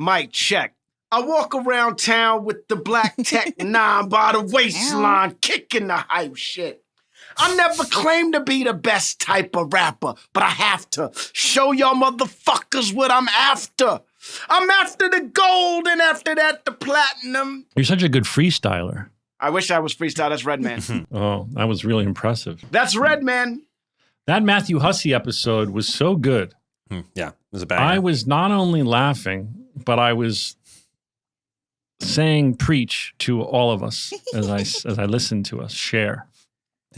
Mic check. I walk around town with the black Tech 9 by the waistline, kicking the hype shit. I never claimed to be the best type of rapper, but I have to show y'all motherfuckers what I'm after. I'm after the gold, and after that, the platinum. You're such a good freestyler. I wish I was freestyle. That's Redman. Oh, that was really impressive. That's Redman. That Matthew Hussey episode was so good. Yeah, it was a banger. I was not only laughing, but I was saying preach to all of us as I listened to us share.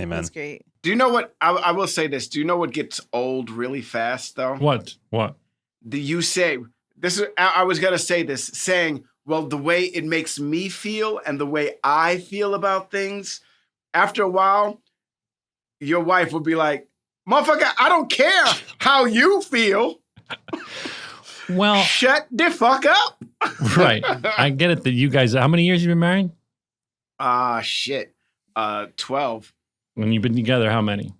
Amen. That's great. Do you know what? I will say this. Do you know what gets old really fast, though? What? Do you say this? I was gonna say this, saying, well, the way it makes me feel and the way I feel about things. After a while, your wife will be like, "Motherfucker, I don't care how you feel. Well, shut the fuck up." Right. I get it that you guys. How many years you been married? Shit. 12. When you've been together, how many?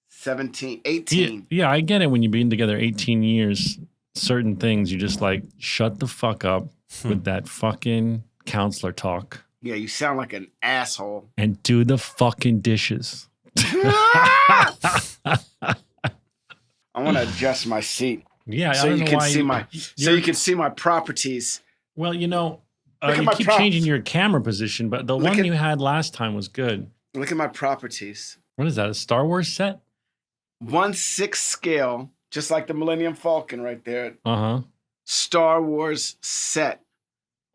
17, 18. Yeah, I get it. When you've been together 18 years, certain things you just like, shut the fuck up with that fucking counselor talk. Yeah, you sound like an asshole. And do the fucking dishes. I want to adjust my seat. Yeah, so you can see my properties. Well, you keep changing your camera position, but the one you had last time was good. Look at my properties. What is that? A Star Wars set? 1/6 scale, just like the Millennium Falcon right there. Star Wars set.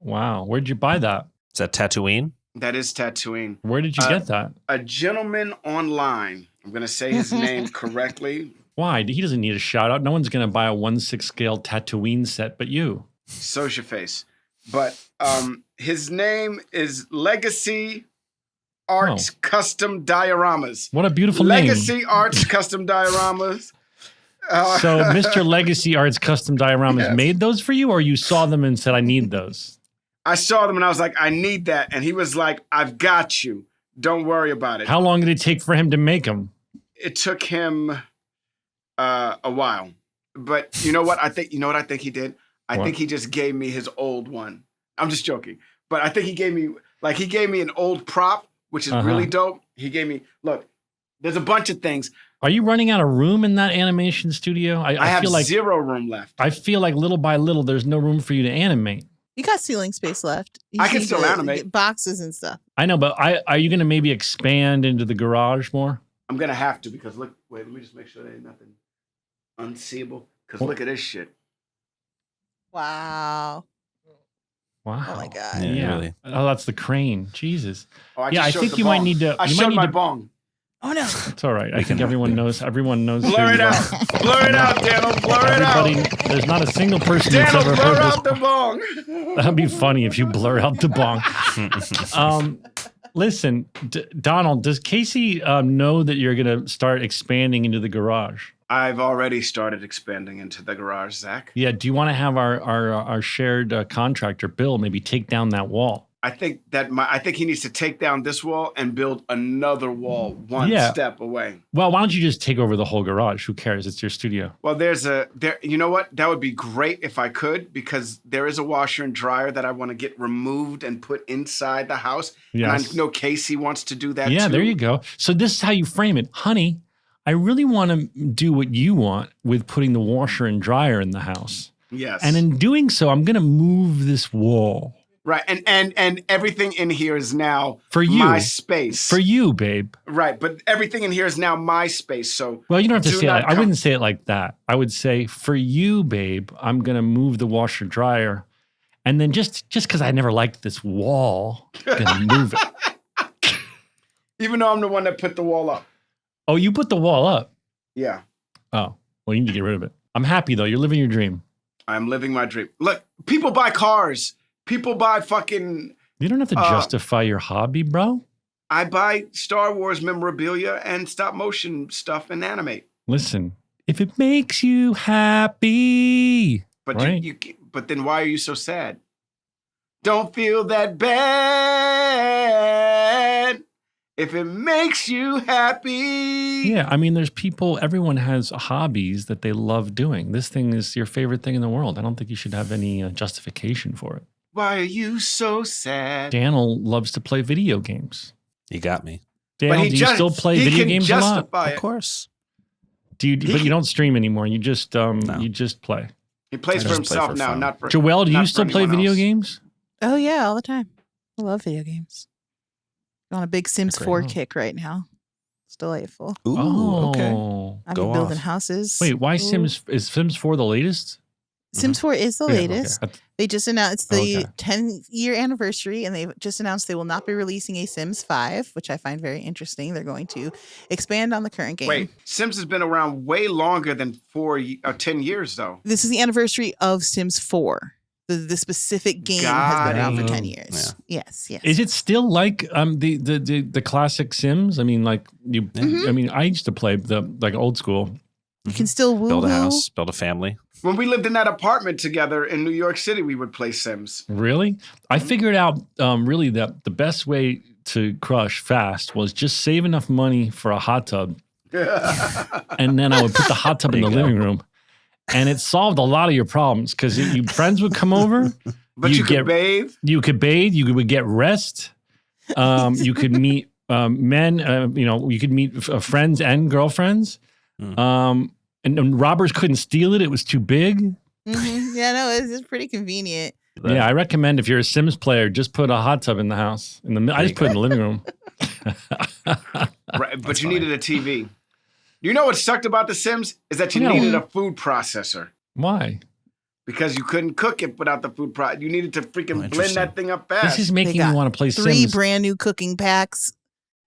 Wow, where'd you buy that? Is that Tatooine? That is Tatooine. Where did you get that? A gentleman online. I'm going to say his name correctly. Why? He doesn't need a shout out. No one's going to buy a 1/6 scale Tatooine set but you. So's your face. But his name is Legacy Arts Custom Dioramas. What a beautiful name. Legacy Arts Custom Dioramas. So Mr. Legacy Arts Custom Dioramas made those for you, or you saw them and said, I need those? I saw them and I was like, I need that. And he was like, I've got you. Don't worry about it. How long did it take for him to make them? It took him a while. But you know what? I think he did? I think he just gave me his old one. I'm just joking. But I think he gave me an old prop, which is really dope. He gave me, look, there's a bunch of things. Are you running out of room in that animation studio? I have feel like zero room left. I feel like little by little, there's no room for you to animate. You got ceiling space left. I can still animate. Get boxes and stuff. I know, but are you going to maybe expand into the garage more? I'm going to have to because look, wait, let me just make sure there ain't nothing unseeable. Because look at this shit. Wow. Wow. Oh my God. Yeah. Really. Oh, that's the crane. Jesus. Oh, I think you might need to. I showed my bong. Oh no. It's all right. I think everyone knows. Everyone knows. Blur it out. Blur it out, Daniel. Blur it out. There's not a single person Daniel, that's ever blur heard out this. the bong. That'd be funny if you blur out the bong. Listen, Donald, does Casey know that you're going to start expanding into the garage? I've already started expanding into the garage, Zach. Yeah. Do you want to have our shared contractor, Bill, maybe take down that wall? I think he needs to take down this wall and build another wall one step away. Well, why don't you just take over the whole garage? Who cares? It's your studio. Well, you know what? That would be great if I could, because there is a washer and dryer that I want to get removed and put inside the house. Yes. And I know Casey wants to do that too. Yeah, there you go. So this is how you frame it. Honey, I really want to do what you want with putting the washer and dryer in the house. Yes. And in doing so, I'm going to move this wall. Right. And everything in here is now for you, my space. For you, babe. Right. But everything in here is now my space. So well, you don't have to say it I wouldn't say it like that. I would say, for you, babe, I'm going to move the washer dryer. And then just because I never liked this wall, I'm going to move it. Even though I'm the one that put the wall up. Oh, you put the wall up? Yeah. Oh, well, you need to get rid of it. I'm happy, though. You're living your dream. I'm living my dream. Look, people buy cars. People buy fucking... You don't have to justify your hobby, bro. I buy Star Wars memorabilia and stop motion stuff and animate. Listen, if it makes you happy... But right? But then why are you so sad? Don't feel that bad. If it makes you happy. Yeah, I mean, there's people, everyone has hobbies that they love doing. This thing is your favorite thing in the world. I don't think you should have any justification for it. Why are you so sad? Daniel loves to play video games. You got me. Daniel, do you still play video games a lot? justify Of it. course. But you don't stream anymore. You just you just play. He plays I for just play himself for now, fun. not for Joelle, do not you for still play anyone video else. games? Oh yeah, all the time. I love video games. I'm on a big Sims Great. 4 kick right now. It's delightful. Ooh, okay. I've Go been building off. houses. Wait, why Ooh. is Sims 4 the latest? Sims 4 is the Yeah, okay. latest. They just announced Okay. the 10-year anniversary, and they just announced they will not be releasing a Sims 5, which I find very interesting. They're going to expand on the current game. Wait, Sims has been around way longer than 10 years, though. This is the anniversary of Sims 4. The specific game has been around for 10 years. Yes. Is it still like the classic Sims? I mean, like you. I mean, I used to play the like old school. You can still woo Build a house, build a family. When we lived in that apartment together in New York City, we would play Sims. Really? I figured out really that the best way to crush fast was just save enough money for a hot tub, and then I would put the hot tub in the living room, and it solved a lot of your problems because your friends would come over. But you could bathe. You could bathe. You would get rest. You could meet men. You could meet friends and girlfriends. And robbers couldn't steal it. It was too big. Yeah, no, it's pretty convenient. Yeah, I recommend if you're a Sims player, just put a hot tub in the house. I just put it in the living room. Right, but you needed a TV. You know what sucked about The Sims is that you No. needed a food processor Why? because you couldn't cook it without the food processor. You needed to freaking blend interesting. that thing up fast. This is making me got want to play 3 Sims. brand new cooking packs.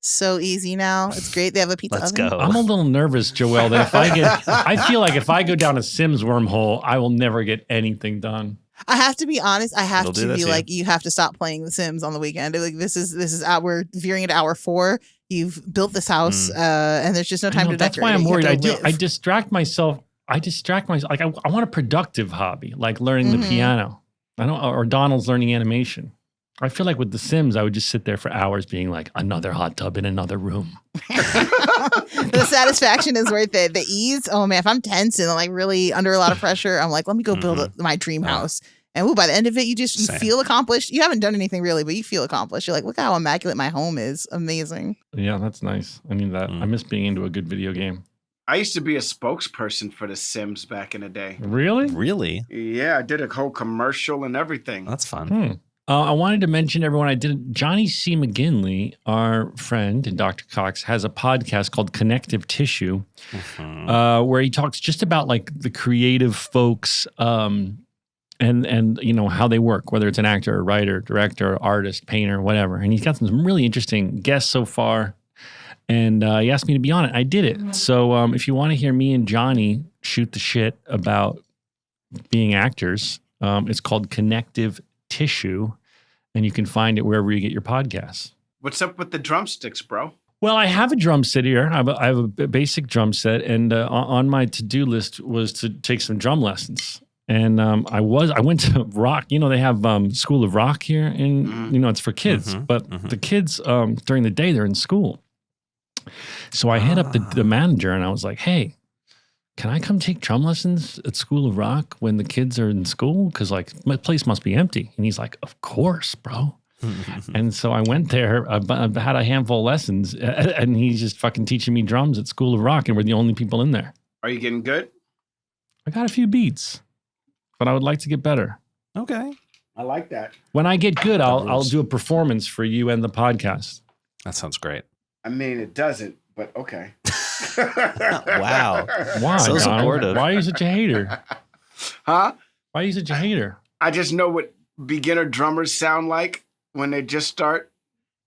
So easy now. It's great. They have a pizza Let's oven. go. I'm a little nervous, Joelle, that I feel like if I go down a Sims wormhole, I will never get anything done. I have to be honest. I have It'll do to that be to you. like, you have to stop playing The Sims on the weekend. Like this is we're veering into hour 4. You've built this house, and there's just no I time know, to that's decorate. why I'm it. You have worried. to live. I distract myself. Like I want a productive hobby, like learning the piano. Or Donald's learning animation. I feel like with The Sims, I would just sit there for hours being like, another hot tub in another room. The satisfaction is worth it. The ease, oh man, if I'm tense and like really under a lot of pressure, I'm like, let me go build my dream house. And by the end of it, you Same. feel accomplished. You haven't done anything really, but you feel accomplished. You're like, look how immaculate my home is. Amazing. Yeah, that's nice. I need that. I miss being into a good video game. I used to be a spokesperson for The Sims back in the day. Really? Really? Yeah, I did a whole commercial and everything. That's fun. I wanted to mention everyone. Johnny C. McGinley, our friend and Dr. Cox, has a podcast called Connective Tissue, where he talks just about like the creative folks and you know how they work, whether it's an actor, or writer, director, artist, painter, whatever. And he's got some really interesting guests so far. And he asked me to be on it. I did it. So if you want to hear me and Johnny shoot the shit about being actors, it's called Connective Tissue, and you can find it wherever you get your podcasts. What's up with the drumsticks, bro? Well, I have a drum set here. I have a basic drum set, and on my to-do list was to take some drum lessons. And I went to rock. You know, they have School of Rock here, and you know it's for kids. But the kids during the day they're in school. So I hit up the manager, and I was like, "Hey, can I come take drum lessons at School of Rock when the kids are in school? Because like my place must be empty." And he's like, "Of course, bro." And so I went there. I had a handful of lessons, and he's just fucking teaching me drums at School of Rock, and we're the only people in there. Are you getting good? I got a few beats, but I would like to get better. Okay. I like that. When I get good, I'll rules. do a performance for you and the podcast. That sounds great. I mean, it doesn't, but okay. Wow. Why? So Donald? supportive. Why are you such a hater? Huh? Why are you such a hater? I just know what beginner drummers sound like when they just start.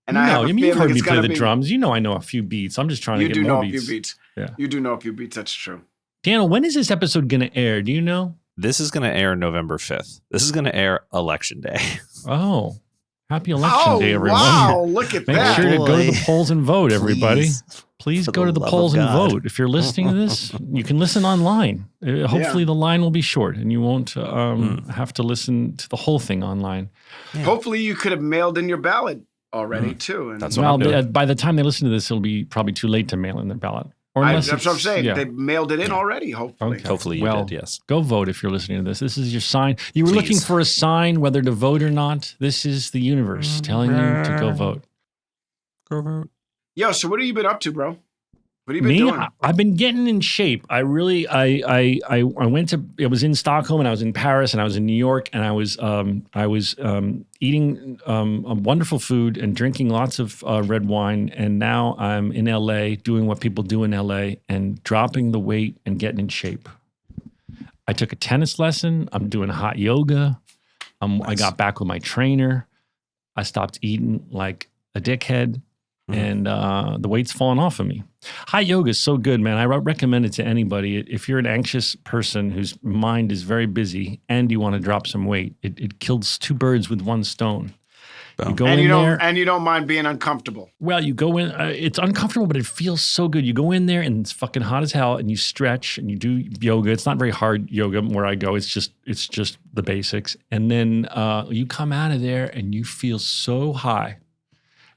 And I have a you've feeling heard it's me play gonna the be. drums. You know I know a few beats. I'm just trying You to do get know more a few beats. beats. Yeah. You do know a few beats. That's true. Daniel, when is this episode going to air? Do you know? This is going to air November 5th. This is going to air Election Day. Oh, happy election day, everyone. Wow, look at Make that. sure to go to Boy. the polls and vote, everybody. Please For go the to the love polls of and God. vote. If you're listening to this, you can listen online. Hopefully the line will be short and you won't have to listen to the whole thing online. Hopefully you could have mailed in your ballot already too. And That's what I'm doing. by the time they listen to this, it'll be probably too late to mail in their ballot. Or that's what I'm saying. They mailed it in already, hopefully. Okay. Hopefully you did, yes. Go vote if you're listening to this. This is your sign. You were looking for a sign whether to vote or not. This is the universe telling you to go vote. Go vote. Yo, so what have you been up to, bro? What have you been doing? I've been getting in shape. I went to, it was in Stockholm and I was in Paris and I was in New York and I was eating wonderful food and drinking lots of red wine. And now I'm in LA doing what people do in LA and dropping the weight and getting in shape. I took a tennis lesson. I'm doing hot yoga. I got back with my trainer. I stopped eating like a dickhead. And the weight's falling off of me. Hot yoga is so good, man. I recommend it to anybody. If you're an anxious person whose mind is very busy and you want to drop some weight, it kills two birds with one stone. You go in there, and you don't mind being uncomfortable. Well, you go in. It's uncomfortable, but it feels so good. You go in there and it's fucking hot as hell, and you stretch and you do yoga. It's not very hard yoga where I go. It's just the basics, and then you come out of there and you feel so high.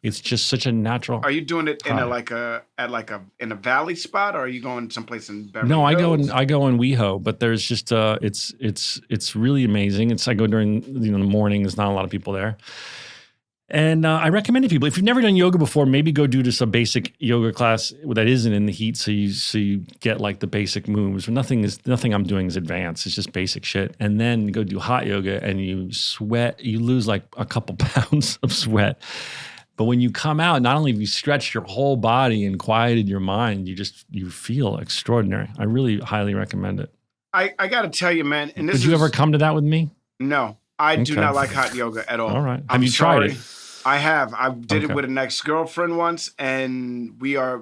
It's just such a natural. Are you doing it in in a valley spot, or are you going someplace in Beverly No, Hills? I go in WeHo, but there's just it's really amazing. I go during the morning. There's not a lot of people there, and I recommend it to people. If you've never done yoga before, maybe go do just a basic yoga class that isn't in the heat, so you get like the basic moves. Nothing I'm doing is advanced. It's just basic shit, and then go do hot yoga, and you sweat. You lose like a couple pounds of sweat. But when you come out, not only have you stretched your whole body and quieted your mind, you feel extraordinary. I really highly recommend it. I got to tell you, man. And Did you ever come to that with me? No, I do not like hot yoga at all. All right. Have you tried it? I have. I did it with an ex-girlfriend once, and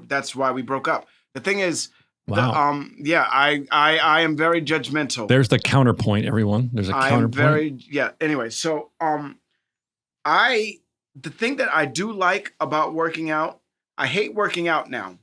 that's why we broke up. The thing is, wow. I am very judgmental. There's the counterpoint, everyone. There's a counterpoint. Anyway, so the thing that I do like about working out, I hate working out now,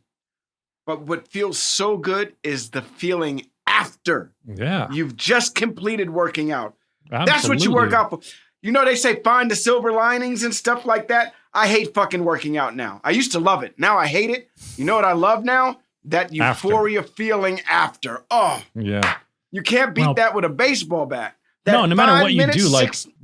but what feels so good is the feeling after. Yeah. You've just completed working out. Absolutely. That's what you work out for. You know, they say find the silver linings and stuff like that. I hate fucking working out now. I used to love it. Now I hate it. You know what I love now? That euphoria feeling after. Oh. Yeah. You can't beat that with a baseball bat. No matter what you do,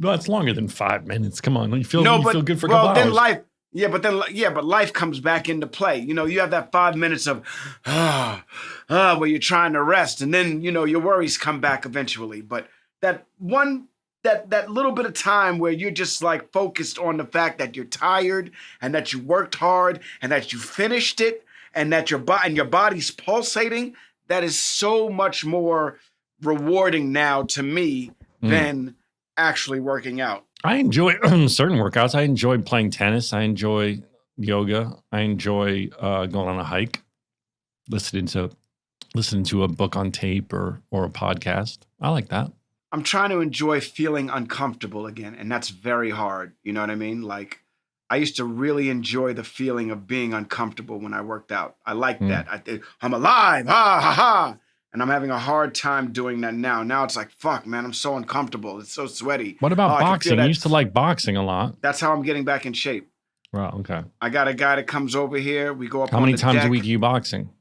it's longer than 5 minutes. Come on, you feel good for a couple hours. But life comes back into play. You know, you have that 5 minutes of where you're trying to rest, and then your worries come back eventually. But that little bit of time where you're just like focused on the fact that you're tired and that you worked hard and that you finished it and that your body's pulsating, that is so much more rewarding now to me than actually working out. I enjoy certain workouts. I enjoy playing tennis. I enjoy yoga. I enjoy going on a hike, listening to a book on tape or a podcast. I like that. I'm trying to enjoy feeling uncomfortable again, and that's very hard. You know what I mean? Like, I used to really enjoy the feeling of being uncomfortable when I worked out. I like that. I'm alive. Ha, ha, ha. And I'm having a hard time doing that now. Now it's like, fuck, man, I'm so uncomfortable. It's so sweaty. What about boxing? You used to like boxing a lot. That's how I'm getting back in shape. Wow, okay. I got a guy that comes over here. We go up How on many the times deck. a week are you boxing?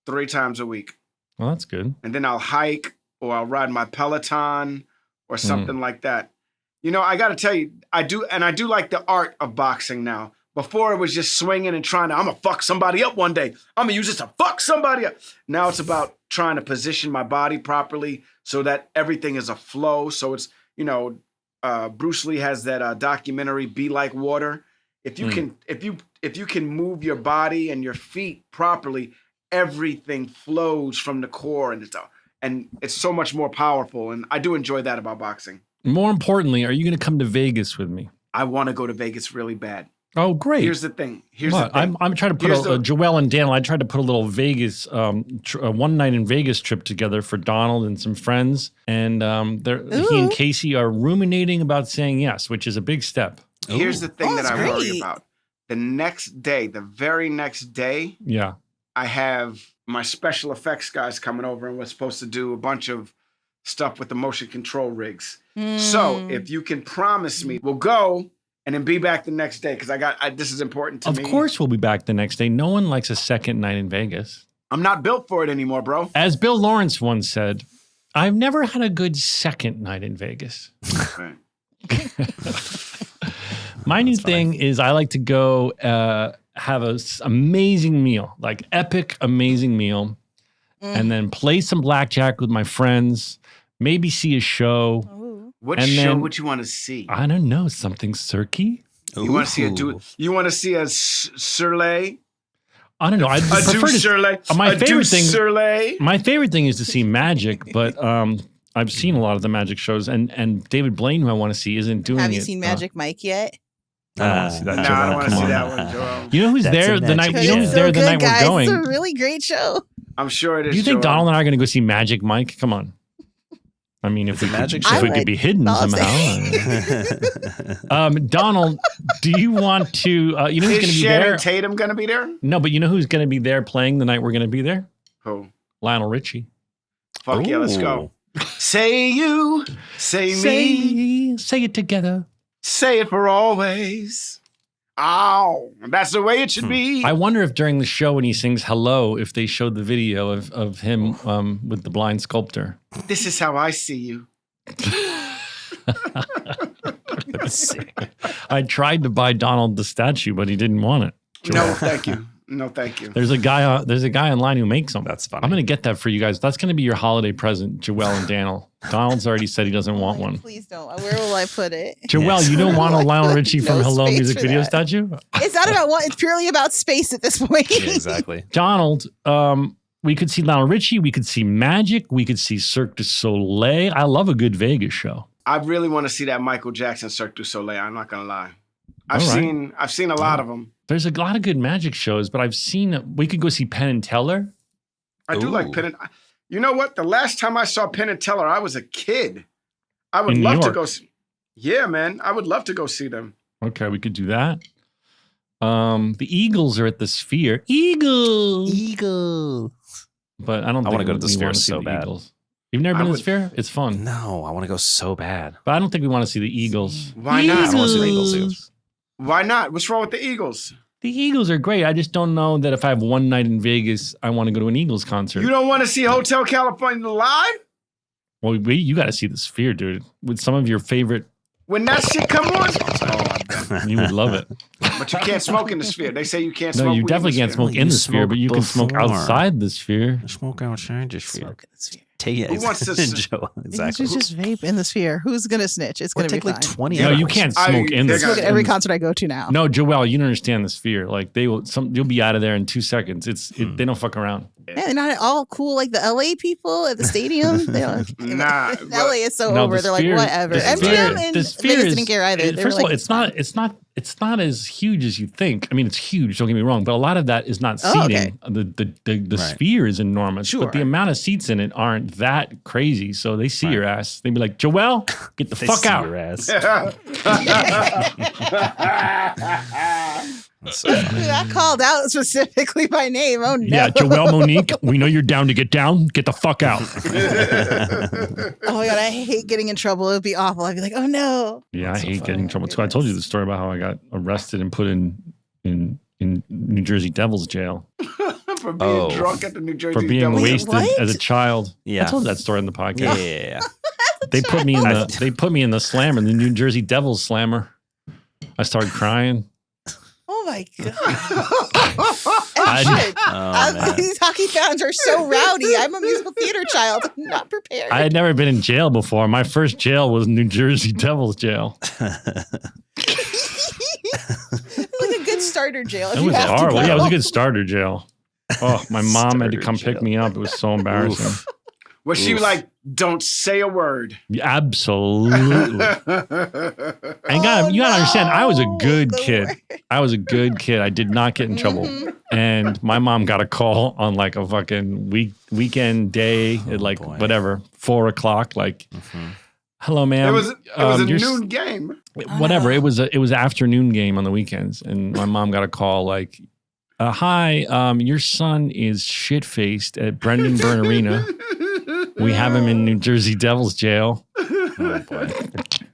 3 times a week. Well, that's good. And then I'll hike or I'll ride my Peloton or something like that. You know, I got to tell you, I do like the art of boxing now. Before it was just swinging and trying to, I'm going to fuck somebody up one day. I'm going to use this to fuck somebody up. Now it's about trying to position my body properly so that everything is a flow. So it's, Bruce Lee has that documentary, Be Like Water. If you can move your body and your feet properly, everything flows from the core and it's so much more powerful. And I do enjoy that about boxing. More importantly, are you going to come to Vegas with me? I want to go to Vegas really bad. Oh, great. Here's the thing. I'm trying to put Joelle and Daniel, I tried to put a little Vegas, one night in Vegas trip together for Donald and some friends. And he and Casey are ruminating about saying yes, which is a big step. Here's the thing that I worry about. The next day, the very next day, I have my special effects guys coming over and we're supposed to do a bunch of stuff with the motion control rigs. So if you can promise me, we'll go and then be back the next day because this is important to me. Of course, we'll be back the next day. No one likes a second night in Vegas. I'm not built for it anymore, bro. As Bill Lawrence once said, I've never had a good second night in Vegas. Right. My new thing is I like to go have an amazing meal, like epic, amazing meal, and then play some blackjack with my friends, maybe see a show. Ooh. What And show then- would you want to see? I don't know, something cirky? You want to see You want to see a Surlay? I don't know. I'd A prefer du to Surlay? my A favorite du thing- Surlay? My favorite thing is to see magic, but I've seen a lot of the magic shows, and David Blaine, who I want to see, isn't doing it. Have you seen Magic Mike yet? I don't want to see that. No, Joel. I don't want to Come see on. that one, Joel. You know who's That's there a the night? magic You know show. who's there the night guys. we're going? It's a really great show. I'm sure it is. Do you think Joel. Donald and I are going to go see Magic Mike? Come on. I mean, if It's a we magic could, show. if we I could be hidden would love somehow. Donald, do you want to? You know who's Is going to be Shannon there? Tatum going to be there? No, but you know who's going to be there playing the night we're going to be there? Who? Lionel Richie. Fuck yeah, let's go. Say you, say me, Say it together. say it for always. Oh, that's the way it should be. I wonder if during the show when he sings "Hello," if they showed the video of him with the blind sculptor. This is how I see you. I tried to buy Donald the statue, but he didn't want it. No, thank you. No, thank you. There's a guy online who makes them. That's funny. I'm gonna get that for you guys. That's gonna be your holiday present, Joelle and Daniel. Donald's already said he doesn't want one. Please don't. Where will I put it? Joelle, Yes. you don't want a Lionel Richie from No Hello space music for video that. statue? It's not about what. It's purely about space at this point. Yeah, exactly. Donald, we could see Lionel Richie, we could see Magic, we could see Cirque du Soleil. I love a good Vegas show. I really want to see that Michael Jackson Cirque du Soleil. I'm not gonna lie. I've All right. seen a lot of them. There's a lot of good magic shows, but we could go see Penn and Teller. I do like Ooh. Penn and. You know what? The last time I saw Penn and Teller, I was a kid. I would In New love to York. go. Yeah, man. I would love to go see them. Okay, we could do that. The Eagles are at the Sphere. Eagles. Eagle. But I don't I think wanna go to the we Sphere wanna see so the bad. Eagles. You've never I been to the would- Sphere? It's fun. No, I want to go so bad. But I don't think we want to see the Eagles. Why not? I don't wanna see the Eagles either. Why not? What's wrong with the Eagles? The Eagles are great. I just don't know that if I have one night in Vegas, I want to go to an Eagles concert. You don't want to see Hotel California live? Well, you got to see the Sphere, dude. With some of your favorite, When that shit come on? Oh, you would love it. but you can't smoke in the Sphere. They say you can't No, smoke. you weed definitely in the can't Sphere. smoke in You the Sphere, but you can smoke smoke before. outside the Sphere. Smoke outside the sphere. Smoke in the sphere. Take it. Who wants to Joe, exactly. Just vape in the sphere. Who's gonna snitch? It's Or gonna be take like fine. 20 No, you hours. can't I- smoke in the they're Smoke gonna- at every concert I go to now. No, Joelle, you don't understand the Sphere. Like you'll be out of there in 2 seconds. They don't fuck around. Man, they're not at all cool like the LA people at the stadium. They don't, Nah, but- LA is so No, over. the They're Sphere- like whatever. the Sphere- MGM and the Sphere Vegas is- didn't care either. They were First of all, like, it's not as huge as you think. I mean, it's huge. Don't get me wrong, but a lot of that is not Oh, seating. The Right. Sphere is enormous, Sure. but the amount of seats in it aren't that crazy. So they see your ass. They'd be like, Joelle, get the They fuck see out. your ass. That's That's so funny. I called out specifically by name. Oh no. Yeah, Joelle Monique, we know you're down to get down. Get the fuck out. Oh my god, I hate getting in trouble. It would be awful. I'd be like, oh no. Yeah, I That's so hate funny. getting in trouble too. I told you the story about how I got arrested and put in New Jersey Devil's Jail for being Oh. drunk at the New Jersey for being Devil. Wait, wasted what? as a child. Yeah. I told you that story in the podcast. Yeah. They put me in the slammer, the New Jersey Devil's slammer. I started crying. Oh my god. I- And shit. Oh, man. These hockey fans are so rowdy. I'm a musical theater child. I'm not prepared. I had never been in jail before. My first jail was New Jersey Devil's Jail. It's like a good starter jail. If It you was have to horrible. go. Yeah, it was a good starter jail. Oh, my mom had to Starter come pick jail. me up. It was so embarrassing. Oof. Was she Oof. like, don't say a word? Absolutely. And you gotta understand, I was a good The kid. worst. I was a good kid. I did not get in trouble. Mhm. And my mom got a call on like a fucking weekend day at like boy. whatever, 4:00. Like, Mhm. hello, ma'am. It was a your- noon game. Whatever. It was afternoon game on the weekends, and my mom got a call like, "Hi, your son is shit faced at Brendan Byrne Arena. We have him in New Jersey Devil's Jail. Oh, boy.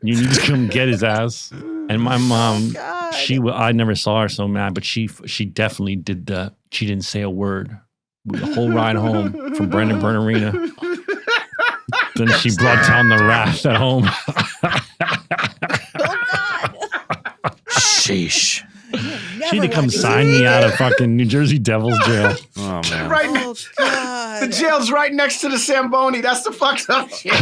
You need to come get his ass." And my mom, God. I never saw her so mad, but she definitely did she didn't say a word the whole ride home from Brendan Burn Arena. Then she brought down the wrath at home. Oh God. Sheesh. She had to come sign me out of fucking New Jersey Devil's jail. Oh man. Right Oh next. God. The jail's right next to the Zamboni. That's the fucked up shit.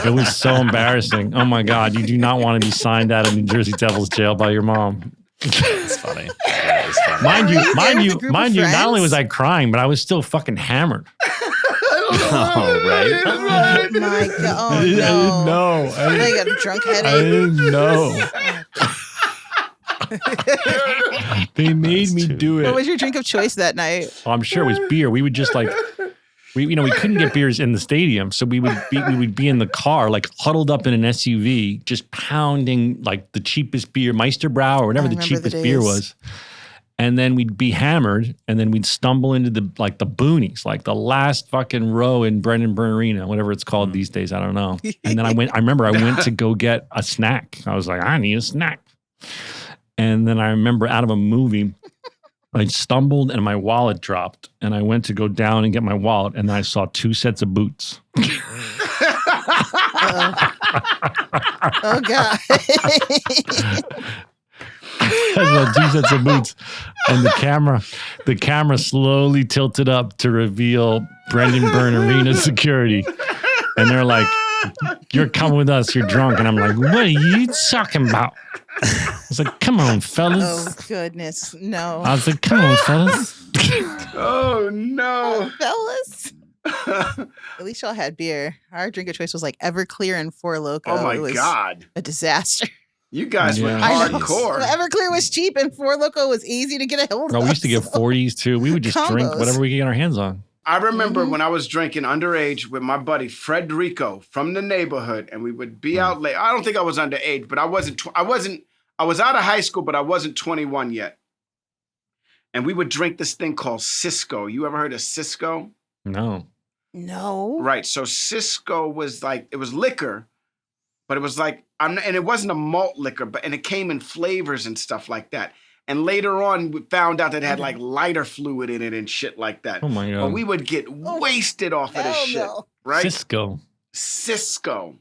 It was so embarrassing. Oh my God. You do not want to be signed out of New Jersey Devil's jail by your mom. It's funny. That is funny. Mind Were you there with a group of you, not only friends? was I crying, but I was still fucking hammered. Oh, right. Oh my God. Oh I didn't no. know. I got a drunk I headache. didn't know. They made me do What it. was your drink of choice that night? Oh, I'm sure it was beer. We would just we couldn't get beers in the stadium, so we would be in the car, like huddled up in an SUV, just pounding like the cheapest beer, Meisterbrow or whatever I the remember the cheapest beer days. was. And then we'd be hammered, and then we'd stumble into the boonies, like the last fucking row in Brendan Burn Arena, whatever it's called these days. I don't know. And then I remember I went to go get a snack. I was like, I need a snack. And then I remember out of a movie, I stumbled and my wallet dropped, and I went to go down and get my wallet, and then I saw 2 sets of boots. Oh God. I saw 2 sets of boots, and the camera slowly tilted up to reveal Brendan Burn Arena security, and they're like, "You're coming with us. You're drunk." And I'm like, "What are you talking about?" I was like, "Come on, Oh fellas." goodness. No. I was like, "Come on, fellas." Oh no. Fellas. At least y'all had beer. Our drink of choice was like Everclear and Four Loko. Oh my It was God. a disaster. You guys went Yeah. I know. hardcore. Everclear was cheap and Four Loko was easy to get a hold Bro, of. we used to get so- 40s too. We would just drink Combos. whatever we could get our hands on. I remember when I was drinking underage with my buddy Frederico from the neighborhood, and we would be out late. I don't think I was underage, but I wasn't. I was out of high school, but I wasn't 21 yet. And we would drink this thing called Cisco. You ever heard of Cisco? No. No. Right. So Cisco was like, it was liquor, but it was like, and it wasn't a malt liquor, and it came in flavors and stuff like that. And later on, we found out that it had like lighter fluid in it and shit like that. Oh my God. But we would get wasted off of this Hell shit, no. right? Cisco. Cisco.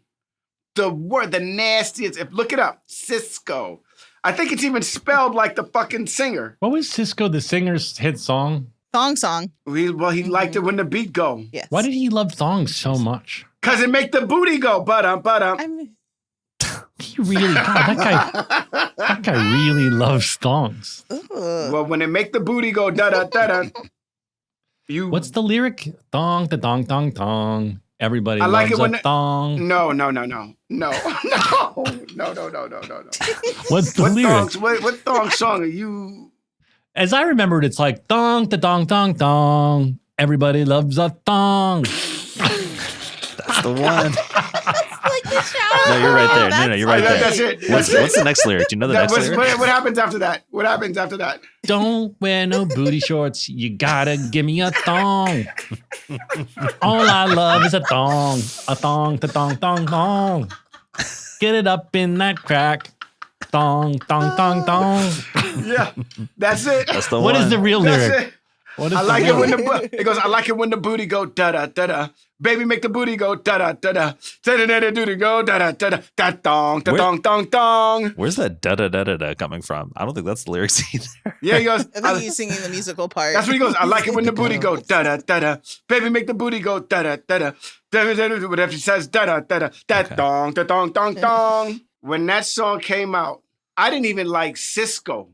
The nastiest. Look it up. Cisco. I think it's even spelled like the fucking singer. What was Cisco the singer's hit song? Thong song. He liked it when the beat go. Yes. Why did he love thongs so much? Cause it make the booty go. I mean, He really, God, that guy really loves thongs. ugh. Well, when it make the booty go da da da da. You. What's the lyric? Thong, the dong, dong, thong. Everybody I like loves it when a thong. No. No. What's the What lyric? thongs? What thong song are you? As I remembered, it's like thong, the dong, dong, dong. Everybody loves a thong. That's the one. Like the show. No, you're right there. No, you're right there. That's it. What's the next lyric? Do you know the next lyric? What happens after that? What happens after that? Don't wear no booty shorts. You gotta give me a thong. All I love is a thong, the dong, dong, dong. Get it up in that crack. Thong, thong, thong, thong. Yeah, that's it. That's the What one. is the real That's lyric? it. What is I the like it real when lyric? it goes. I like it when the booty go da da da da. Baby, make the booty go da da da da. Da da da da do go da da da da. Da dong da Where- dong dong dong. Where's that da da da da da coming from? I don't think that's the lyrics either. Yeah, he goes. I think he's singing the musical part. That's what he goes. I like it when the booty go da da da da. Baby, make the booty go da da da da. Whatever he says da da da da. Da dong da dong dong dong. When that song came out, I didn't even like Cisco,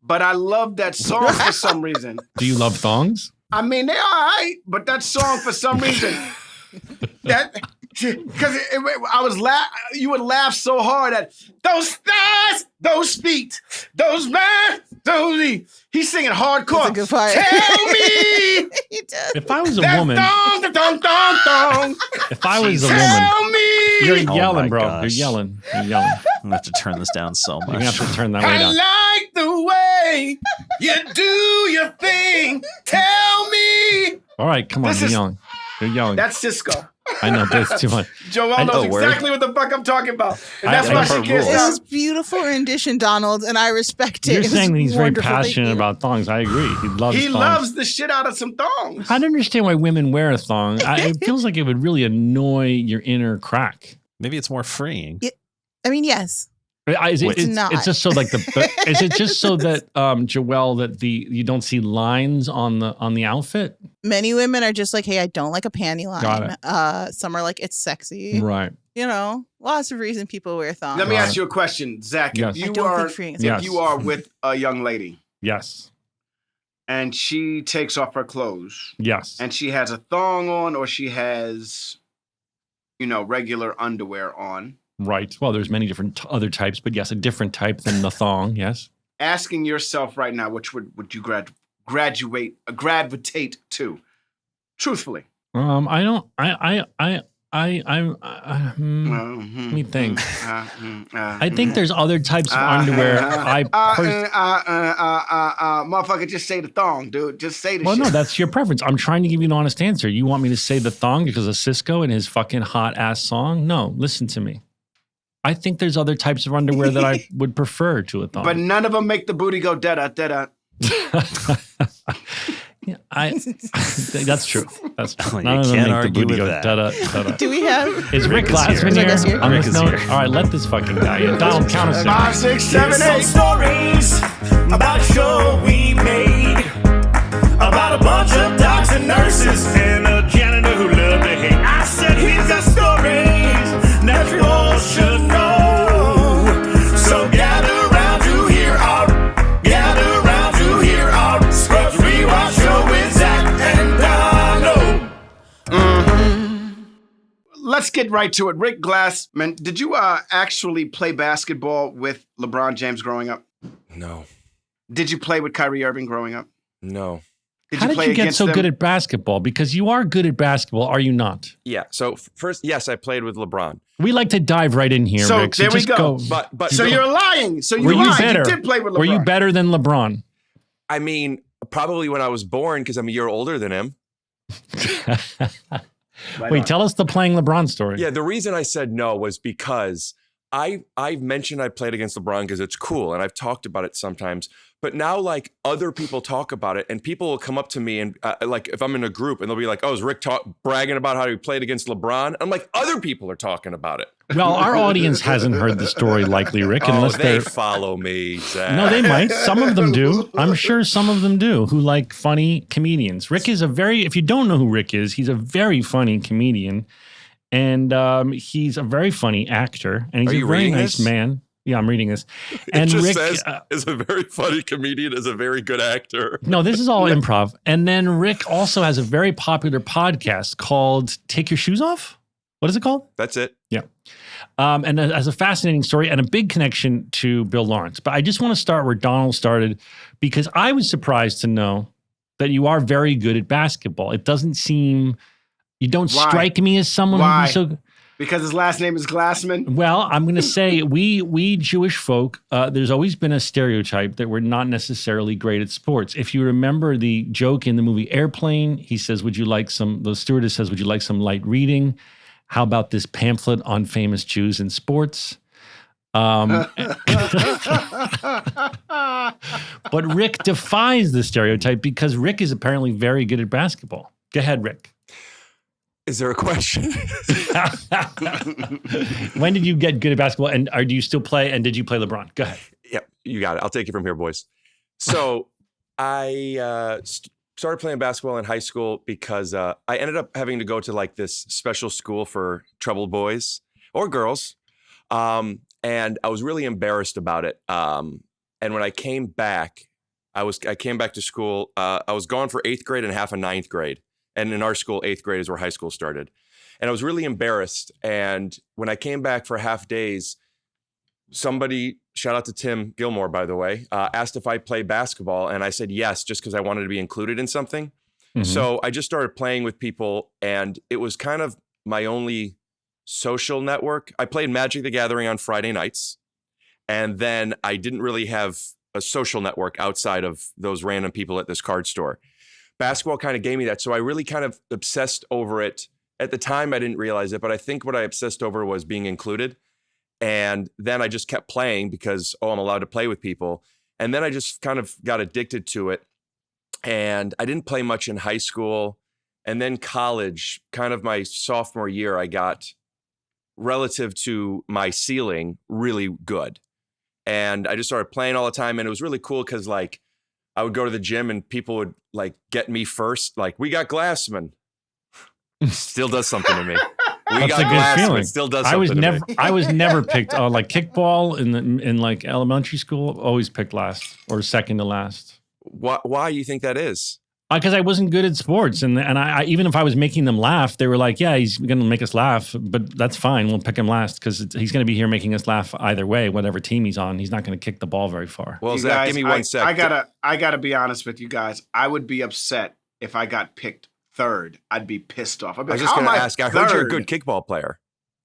but I loved that song for some reason. Do you love thongs? I mean, they're all right, but that song for some reason, because I was you would laugh so hard at those thighs, those feet, those man, those feet. He's singing hardcore. That's a good part. Tell me He does. If I was a that woman, dong, da dong, dong, dong. if I was a woman, Tell me you're Oh yelling, my bro. gosh. You're yelling. You're yelling. I'm gonna have to turn this down so You're gonna much. have to turn that way I down. like the way you do your thing. Tell me. All right, come on. This You're is- yelling. You're yelling. That's Cisco. I know, but it's too much. Joelle knows exactly what the fuck I'm talking about. And that's why she can't It was stop. beautiful rendition, Donald, and I respect it. You're It was saying that he's very wonderful. Thank passionate you. about thongs. I agree. He He thongs. loves the shit out of some thongs. I don't understand why women wear a thong. It feels like it would really annoy your inner crack. Maybe it's more freeing. I mean, yes. It's just so like is it just so that Joelle that you don't see lines on the outfit? Many women are just like, hey, I don't like a panty line. Got it. Some are like, it's sexy. Right. You know, lots of reasons people wear thongs. Let me ask you a question, Zach. Yes. If I don't think freeing is if you are with a young lady Yes. and she takes off her clothes Yes. and she has a thong on or she has, regular underwear on, Right. Well, there's many different other types, but yes, a different type than the thong. Yes. asking yourself right now, which would you gravitate to? Truthfully. I don't. Let me think. I think there's other types of underwear. Motherfucker, just say the thong, dude. Just say the Well, shit. no, that's your preference. I'm trying to give you an honest answer. You want me to say the thong because of Cisco and his fucking hot ass song? No, listen to me. I think there's other types of underwear that I would prefer to a thong. But none of them make the booty go da-da. Yeah, that's true. That's true. You None of them can't make the argue booty with go that. da-da. Do we have? Is Rick is here. Glassman Is Rick here? here? On Rick this is note? here. All right, let this fucking guy in. Donald, count us in. 5, 6, 7, Here's some 8. stories about a show we made about a bunch of docs and nurses and a janitor who loved to hate. I said, here's the stories that you all should know. So gather round to hear our Scrubs Rewatch show with Zach and Donald. Let's get right to it. Rick Glassman, did you actually play basketball with LeBron James growing up? No. Did you play with Kyrie Irving growing up? No. How did you get so good at basketball? Because you are good at basketball, are you not? Yeah. So first, yes, I played with LeBron. We like to dive right in here, So Rick. there we just go. But So you're lying. So you Were you lied. better? You did play with LeBron. Were you better than LeBron? I mean, probably when I was born because I'm a year older than him. Wait, tell us the playing LeBron story. Yeah. The reason I said no was because I've mentioned I played against LeBron because it's cool and I've talked about it sometimes. But now, like, other people talk about it and people will come up to me and like if I'm in a group and they'll be like, oh, is Rick bragging about how he played against LeBron? I'm like, other people are talking about it. Well, our audience hasn't heard the story likely, Rick, unless they they're... follow me, Zach. No, they might. Some of them do. I'm sure some of them do who like funny comedians. Rick is if you don't know who Rick is, he's a very funny comedian. And he's a very funny actor. And he's a very nice man. Yeah, I'm reading this. And it just Rick says, is a very funny comedian, is a very good actor. No, this is all improv. And then Rick also has a very popular podcast called Take Your Shoes Off. What is it called? That's it. Yeah. And it has a fascinating story and a big connection to Bill Lawrence. But I just want to start where Donald started because I was surprised to know that you are very good at basketball. It doesn't seem, you don't strike me as someone who'd be so. Because his last name is Glassman? Well, I'm going to say we Jewish folk, there's always been a stereotype that we're not necessarily great at sports. If you remember the joke in the movie Airplane, he says, the stewardess says, would you like some light reading? How about this pamphlet on famous Jews in sports? But Rick defies the stereotype because Rick is apparently very good at basketball. Go ahead, Rick. Is there a question? When did you get good at basketball? And do you still play? And did you play LeBron? Go ahead. Yep, you got it. I'll take it from here, boys. So I started playing basketball in high school because I ended up having to go to like this special school for troubled boys or girls. And I was really embarrassed about it. And when I came back, I came back to school. I was gone for 8th grade and half of 9th grade. And in our school, 8th grade is where high school started. And I was really embarrassed. And when I came back for half days, somebody, shout out to Tim Gilmore, by the way, asked if I played basketball. And I said yes, just because I wanted to be included in something. Mm-hmm. So I just started playing with people. And it was kind of my only social network. I played Magic the Gathering on Friday nights. And then I didn't really have a social network outside of those random people at this card store. Basketball kind of gave me that. So I really kind of obsessed over it At the time, I didn't realize it, but I think what I obsessed over was being included. And then I just kept playing because, I'm allowed to play with people. And then I just kind of got addicted to it. And I didn't play much in high school. And then college, kind of my sophomore year, I got, relative to my ceiling, really good. And I just started playing all the time. And it was really cool because, like, I would go to the gym and people would, like, get me first. Like, we got Glassman. Still does something to me. We That's got a good Glassman. feeling. Still does something to me. I was never picked like kickball in like elementary school. Always picked last or second to last. Why do you think that is? Because I wasn't good at sports, and I even if I was making them laugh, they were like, "Yeah, he's going to make us laugh, but that's fine. We'll pick him last because he's going to be here making us laugh either way, whatever team he's on. He's not going to kick the ball very far." Well, You Zach, guys, give me 1 sec. I gotta be honest with you guys. I would be upset if I got picked third. I'd be pissed off. I'd be I was like, just how going to am I ask. I heard you're a third? good kickball player.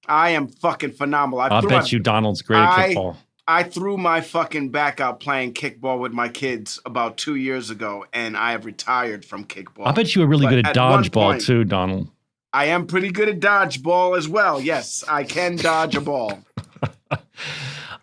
I am fucking phenomenal. I'll bet you Donald's great at kickball. I threw my fucking back out playing kickball with my kids about 2 years ago, and I have retired from kickball. I bet you were really But good at at one dodgeball point- too, Donald. I am pretty good at dodgeball as well. Yes, I can dodge a ball.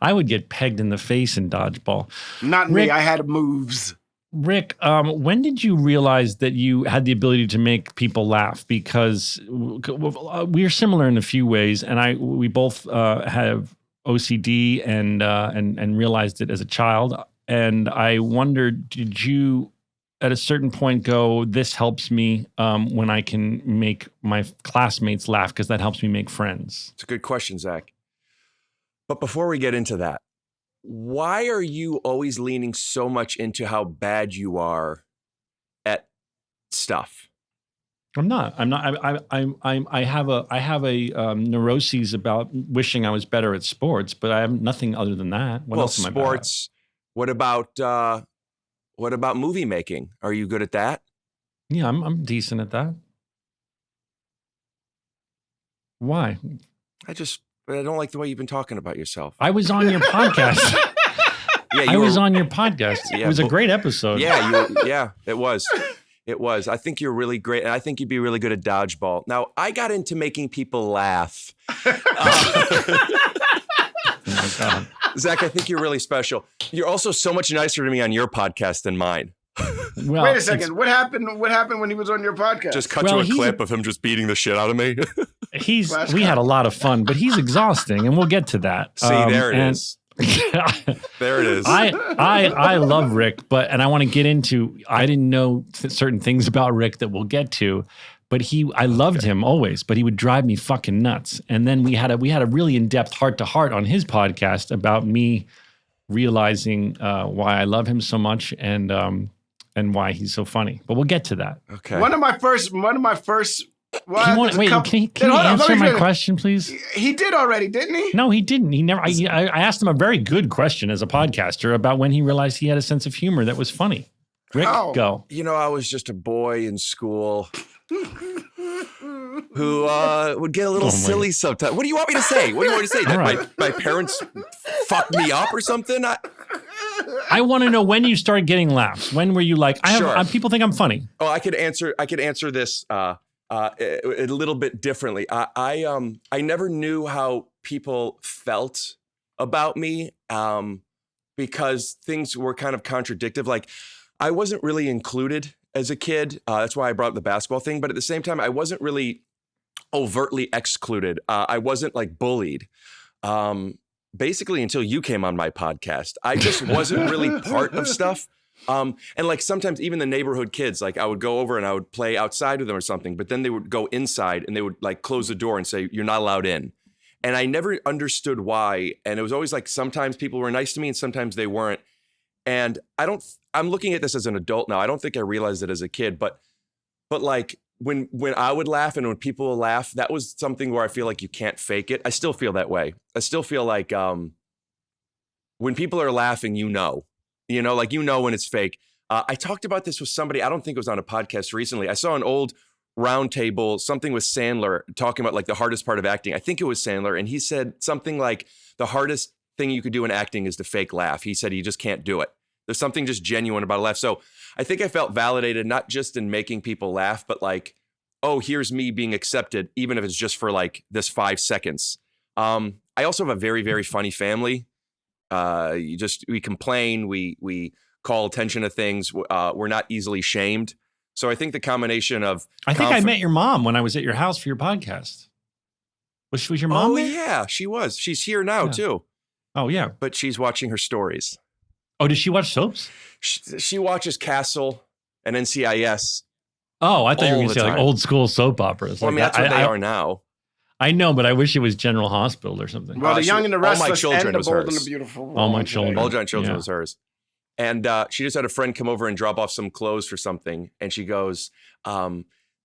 I would get pegged in the face in dodgeball. Not Rick- me. I had moves. Rick, when did you realize that you had the ability to make people laugh? Because we are similar in a few ways, and we both have OCD and realized it as a child. And I wondered, did you at a certain point go, this helps me when I can make my classmates laugh because that helps me make friends? It's a good question, Zach. But before we get into that, why are you always leaning so much into how bad you are at stuff? I'm not. I have a neuroses about wishing I was better at sports, but I have nothing other than that. What else am I bad at? Sports. What about movie making? Are you good at that? Yeah, I'm decent at that. Why? I don't like the way you've been talking about yourself. I was on your podcast. Yeah, I was on your podcast. Yeah, it was a but- great episode. Yeah, it was. It was. I think you're really great, and I think you'd be really good at dodgeball. Now, I got into making people laugh. Oh my God. Zach, I think you're really special. You're also so much nicer to me on your podcast than mine. Well, Wait a it's- second. What happened? What happened when he was on your podcast? Just cut Well, to a he's clip of him just beating the shit out of me. We had a lot of fun, but he's exhausting, and we'll get to that. See, there it is. There it is. I love Rick, and I want to get into. I didn't know certain things about Rick that we'll get to, but I loved him always, but he would drive me fucking nuts. And then we had a really in-depth heart-to-heart on his podcast about me realizing why I love him so much and why he's so funny. But we'll get to that. Okay. One of my first. Well, Can you Hold on, answer let me my finish. question, please? He did already, didn't he? No, he didn't. He never. I asked him a very good question as a podcaster about when he realized he had a sense of humor that was funny. Rick, Oh. go. You know, I was just a boy in school who would get a little Oh, my. silly sometimes. What do you want me to say? What do you want me to say? That All right. my parents fucked me up or something? I want to know when you started getting laughs. When were you like, Sure. people think I'm funny? Oh, I could answer this a little bit differently. I never knew how people felt about me because things were kind of contradictive. Like I wasn't really included as a kid. That's why I brought up the basketball thing. But at the same time, I wasn't really overtly excluded. I wasn't like bullied. Basically until you came on my podcast. I just wasn't really part of stuff. And like sometimes even the neighborhood kids, like I would go over and I would play outside with them or something, but then they would go inside and they would like close the door and say, you're not allowed in. And I never understood why. And it was always like, sometimes people were nice to me and sometimes they weren't. And I'm looking at this as an adult now. I don't think I realized it as a kid, but like when I would laugh and when people would laugh, that was something where I feel like you can't fake it. I still feel that way. I still feel like, when people are laughing, like, when it's fake. I talked about this with somebody, I don't think it was on a podcast recently. I saw an old round table, something with Sandler talking about like the hardest part of acting. I think it was Sandler. And he said something like the hardest thing you could do in acting is to fake laugh. He said, you just can't do it. There's something just genuine about a laugh. So I think I felt validated, not just in making people laugh, but like, oh, here's me being accepted, even if it's just for like this 5 seconds. I also have a very, very funny family. We complain, we call attention to things. We're not easily shamed. So I think the combination of I think I met your mom when I was at your house for your podcast. Was your mom? Oh there? yeah, she was. She's here now too. Oh yeah, but she's watching her stories. Oh, does she watch soaps? She watches Castle and NCIS. Oh, I thought you were going all to say the like time. old school soap operas. Well, I mean, that's what they are now. I know, but I wish it was General Hospital or something. Well, The Young and the All My Restless Children and The was Bold and hers. the Beautiful. All My Children. All Giant Children Yeah. was hers. And she just had a friend come over and drop off some clothes for something. And she goes,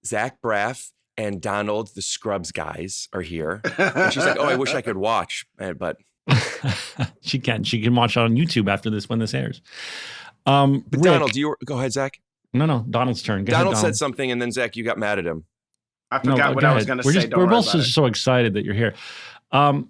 Zach Braff and Donald, the Scrubs guys, are here. And she's like, oh, I wish I could watch. But She can watch it on YouTube after this when this airs. but Rick, Donald, go ahead, Zach. no, Donald's turn. Go ahead, Donald said something, and then Zach, you got mad at him. I forgot what I was going to say. We're both so excited that you're here.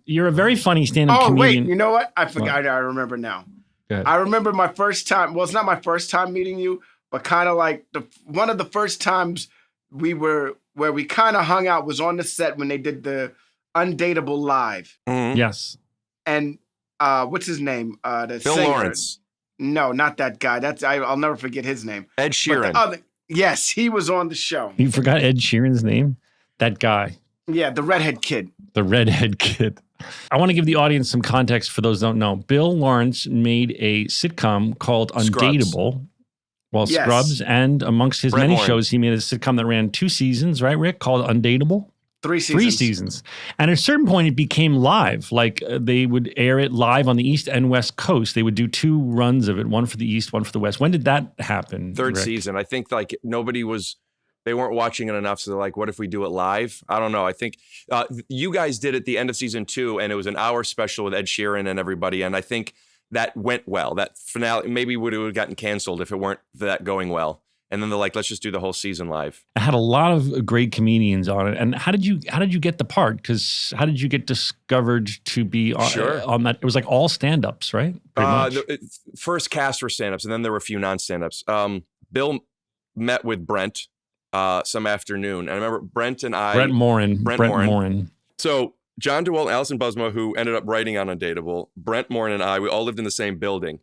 You're a very funny stand-up comedian. Wait, you know what? I forgot. I remember now. Go ahead. I remember my first time. Well, it's not my first time meeting you, but kind of like one of the first times where we kind of hung out was on the set when they did the Undateable live. Mhm. Yes. And what's his name? The Bill singer. Lawrence. No, not that guy. I'll never forget his name. Ed But Sheeran. the other, yes, he was on the show. You forgot Ed Sheeran's name? That guy. Yeah, the redhead kid. The redhead kid. I want to give the audience some context for those who don't know. Bill Lawrence made a sitcom called Scrubs. Undateable. Well, Yes. Scrubs, and amongst his Brent many Morin. shows, he made a sitcom that ran 2 seasons, right, Rick? Called Undateable? 3 seasons. 3 seasons. And at a certain point, it became live. Like they would air it live on the East and West Coast. They would do 2 runs of it, one for the East, one for the West. When did that happen? Third Rick? season. I think like they weren't watching it enough. So they're like, what if we do it live? I don't know. I think you guys did it the end of season 2, and it was an hour special with Ed Sheeran and everybody. And I think that went well. That finale maybe would have gotten canceled if it weren't that going well. And then they're like, let's just do the whole season live. It had a lot of great comedians on it. And how did you get the part? Because how did you get discovered to be on that? It was like all stand-ups, right? Pretty much. First cast were stand-ups, and then there were a few non-stand-ups. Bill met with Brent some afternoon. And I remember Brent Morin. So John DeWalt and Allison Busma, who ended up writing on Undateable, Brent Morin and I, we all lived in the same building.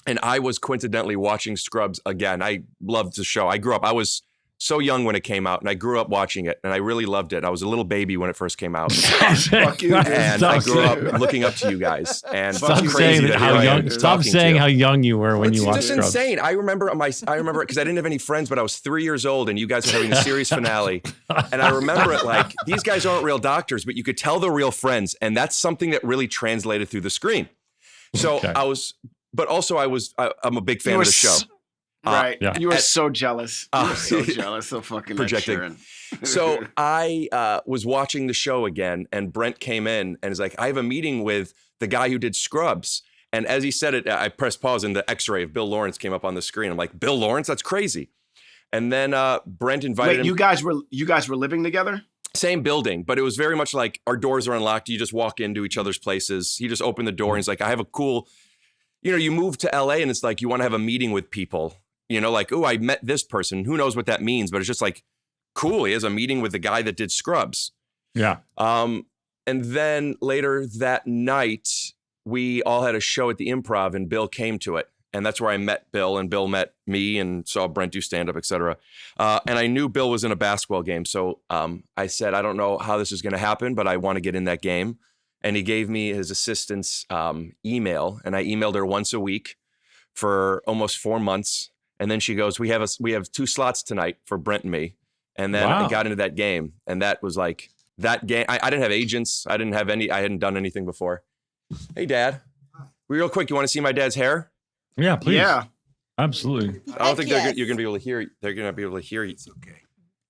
And I was coincidentally watching Scrubs again. I loved the show. I was so young when it came out, and I grew up watching it, and I really loved it. I was a little baby when it first came out. Fuck you, dude. And I grew up looking up to you guys. And Stop it's saying crazy that how here I am young. Stop talking to saying you. how young you were when It's you watched just Scrubs. insane. I remember because I didn't have any friends, but I was 3 years old, and you guys were having the series finale. And I remember it like, these guys aren't real doctors, but you could tell they're real friends. And that's something that really translated through the screen. So Okay. I'm a big fan of the show. Right. Yeah. You were so jealous. You were so Uh, jealous of fucking projecting. Ed Sheeran. So I was watching the show again, and Brent came in and is like, I have a meeting with the guy who did Scrubs. And as he said it, I pressed pause, and the X-ray of Bill Lawrence came up on the screen. I'm like, Bill Lawrence? That's crazy. And then Brent invited Wait, him. you guys were living together? Same building, but it was very much like our doors are unlocked. You just walk into each other's places. He just opened the door and he's like, I have a cool, you move to LA and it's like, you want to have a meeting with people, like, oh, I met this person. Who knows what that means? But it's just like, cool. He has a meeting with the guy that did Scrubs. Yeah. And then later that night, we all had a show at the Improv and Bill came to it. And that's where I met Bill, and Bill met me and saw Brent do stand-up, et cetera. And I knew Bill was in a basketball game. So I said, I don't know how this is going to happen, but I want to get in that game. And he gave me his assistant's email, and I emailed her once a week for almost 4 months. And then she goes, we have 2 slots tonight for Brent and me. And then Wow. I got into that game, and that was like that game. I didn't have agents. I hadn't done anything before. Hey, Dad. Real quick, you want to see my dad's hair? Yeah, please. Yeah. Absolutely. I don't think yes. you're going to be able to hear. They're going to be able to hear you. It's okay.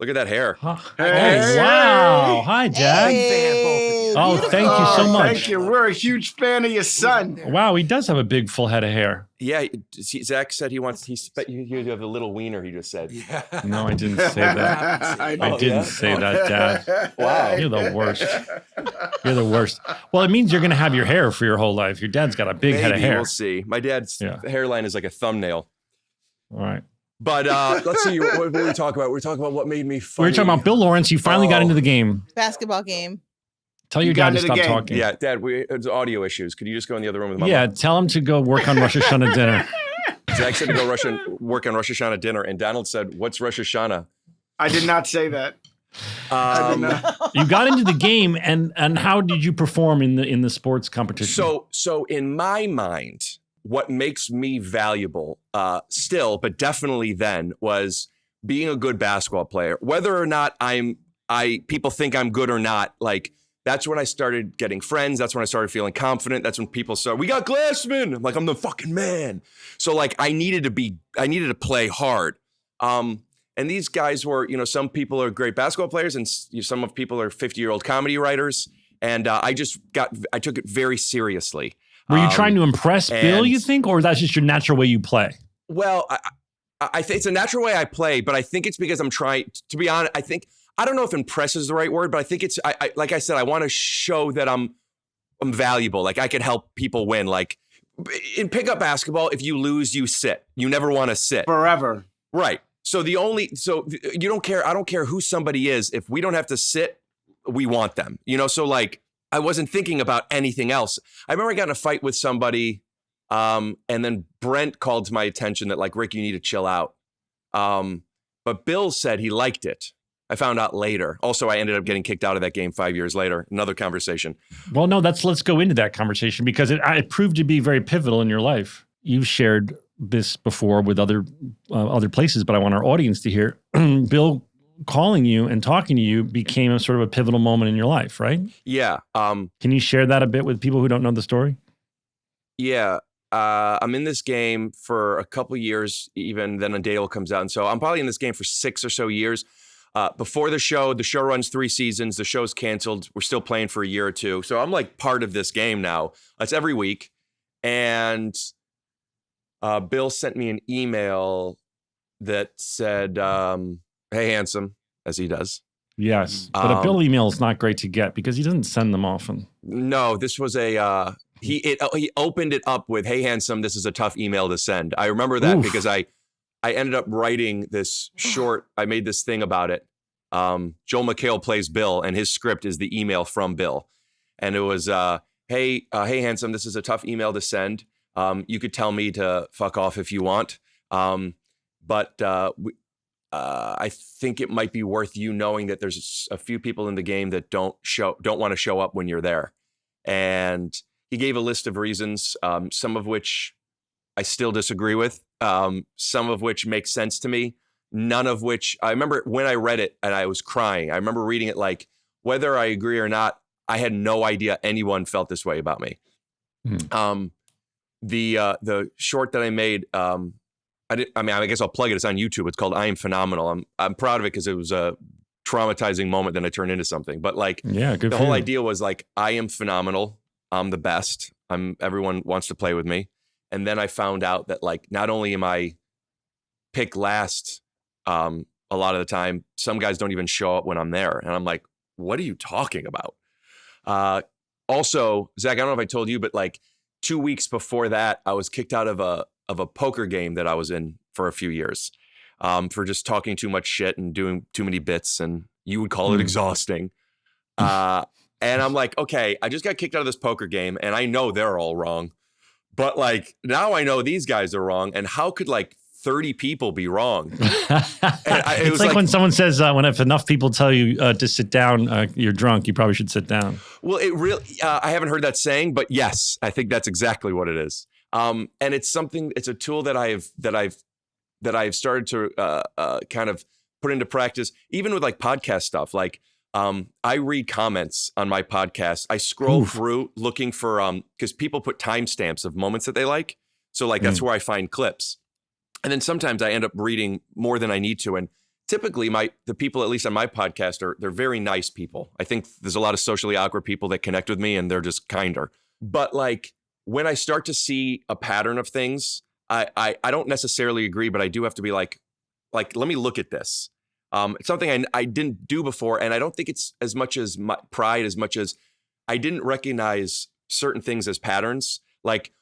Look at that hair. Huh. Hey. Wow. Hi, Dad. Hey, Oh, beautiful. thank you so much. Thank you. We're a huge fan of your son. Wow, he does have a big full head of hair. Yeah, Zach said you have a little wiener, he just said. Yeah. No, I didn't say that. I I know. didn't say that, Dad. Wow. You're the worst. You're the worst. Well, it means you're going to have your hair for your whole life. Your dad's got a big head of Maybe hair. we'll see. My dad's Yeah. hairline is like a thumbnail. All right. But let's see. What were we talking about? We're talking about what made me We funny. were talking about Bill Lawrence. You finally got Oh. into the game. Basketball game. Tell your You dad got to into the stop game. talking. Yeah, Dad, it's audio issues. Could you just go in the other room with Mama? Yeah, tell him to go work on Rosh Hashanah dinner. Zach said to go work on Rosh Hashanah dinner, and Donald said, "What's Rosh Hashanah?" I did not say that. I did not. You got into the game, and how did you perform in the sports competition? So in my mind, what makes me valuable, still, but definitely then, was being a good basketball player. Whether or not people think I'm good or not, like that's when I started getting friends. That's when I started feeling confident. That's when people started, we got Glassman. I'm like, I'm the fucking man. So like I needed to play hard. And these guys were, some people are great basketball players and some of people are 50-year-old comedy writers. And I took it very seriously. Were you trying to impress Bill, you think, or that's just your natural way you play? Well, I think it's a natural way I play, but I think it's because I'm trying, to be honest, I don't know if impress is the right word, but I think it's, like I said, I want to show that I'm valuable. Like I can help people win. Like in pickup basketball, if you lose, you sit. You never want to sit. Forever. Right. So you don't care. I don't care who somebody is. If we don't have to sit, we want them, So like, I wasn't thinking about anything else. I remember I got in a fight with somebody, and then Brent called to my attention that like, Rick, you need to chill out. But Bill said he liked it. I found out later. Also, I ended up getting kicked out of that game 5 years later. Another conversation. Well, no, let's go into that conversation because it proved to be very pivotal in your life. You've shared this before with other places, but I want our audience to hear. Bill calling you and talking to you became a sort of a pivotal moment in your life, right? Yeah. Can you share that a bit with people who don't know the story? Yeah. I'm in this game for a couple years, even then Undateable comes out. And so I'm probably in this game for 6 or so years. Before the show runs 3 seasons. The show's canceled. We're still playing for a year or two. So I'm like part of this game now. It's every week. And Bill sent me an email that said, hey, handsome, as he does. Yes. But a Bill email is not great to get because he doesn't send them often. No, this was he opened it up with, hey, handsome, this is a tough email to send. I remember that because I ended up writing this short. I made this thing about it. Joel McHale plays Bill, and his script is the email from Bill. And it was, hey, handsome, this is a tough email to send. You could tell me to fuck off if you want. But I think it might be worth you knowing that there's a few people in the game that don't want to show up when you're there. And he gave a list of reasons, some of which I still disagree with. Some of which make sense to me, none of which, I remember when I read it and I was crying. I remember reading it like, whether I agree or not, I had no idea anyone felt this way about me. The short that I made, I guess I'll plug it. It's on YouTube. It's called I Am Phenomenal. I'm proud of it because it was a traumatizing moment. Then I turned into something. But like, yeah, good. The whole idea was like, I am phenomenal. I'm the best. Everyone wants to play with me. And then I found out that like, not only am I picked last a lot of the time, some guys don't even show up when I'm there. And I'm like, what are you talking about? Also, Zach, I don't know if I told you, but like 2 weeks before that, I was kicked out of a poker game that I was in for a few years for just talking too much shit and doing too many bits. And you would call it exhausting. And I'm like, okay, I just got kicked out of this poker game and I know they're all wrong. But like, now I know these guys are wrong. And how could like 30 people be wrong? It was like when someone says, when if enough people tell you to sit down, you're drunk, you probably should sit down. Well, it really, I haven't heard that saying, but yes, I think that's exactly what it is. And it's a tool that I've started to kind of put into practice, even with like podcast stuff. Like, I read comments on my podcast. I scroll through looking for, because people put timestamps of moments that they like. So like, that's where I find clips. And then sometimes I end up reading more than I need to. And typically the people, at least on my podcast, they're very nice people. I think there's a lot of socially awkward people that connect with me and they're just kinder. But like, when I start to see a pattern of things, I don't necessarily agree, but I do have to be like, let me look at this. It's something I didn't do before. And I don't think it's as much as my pride, as much as I didn't recognize certain things as patterns. Like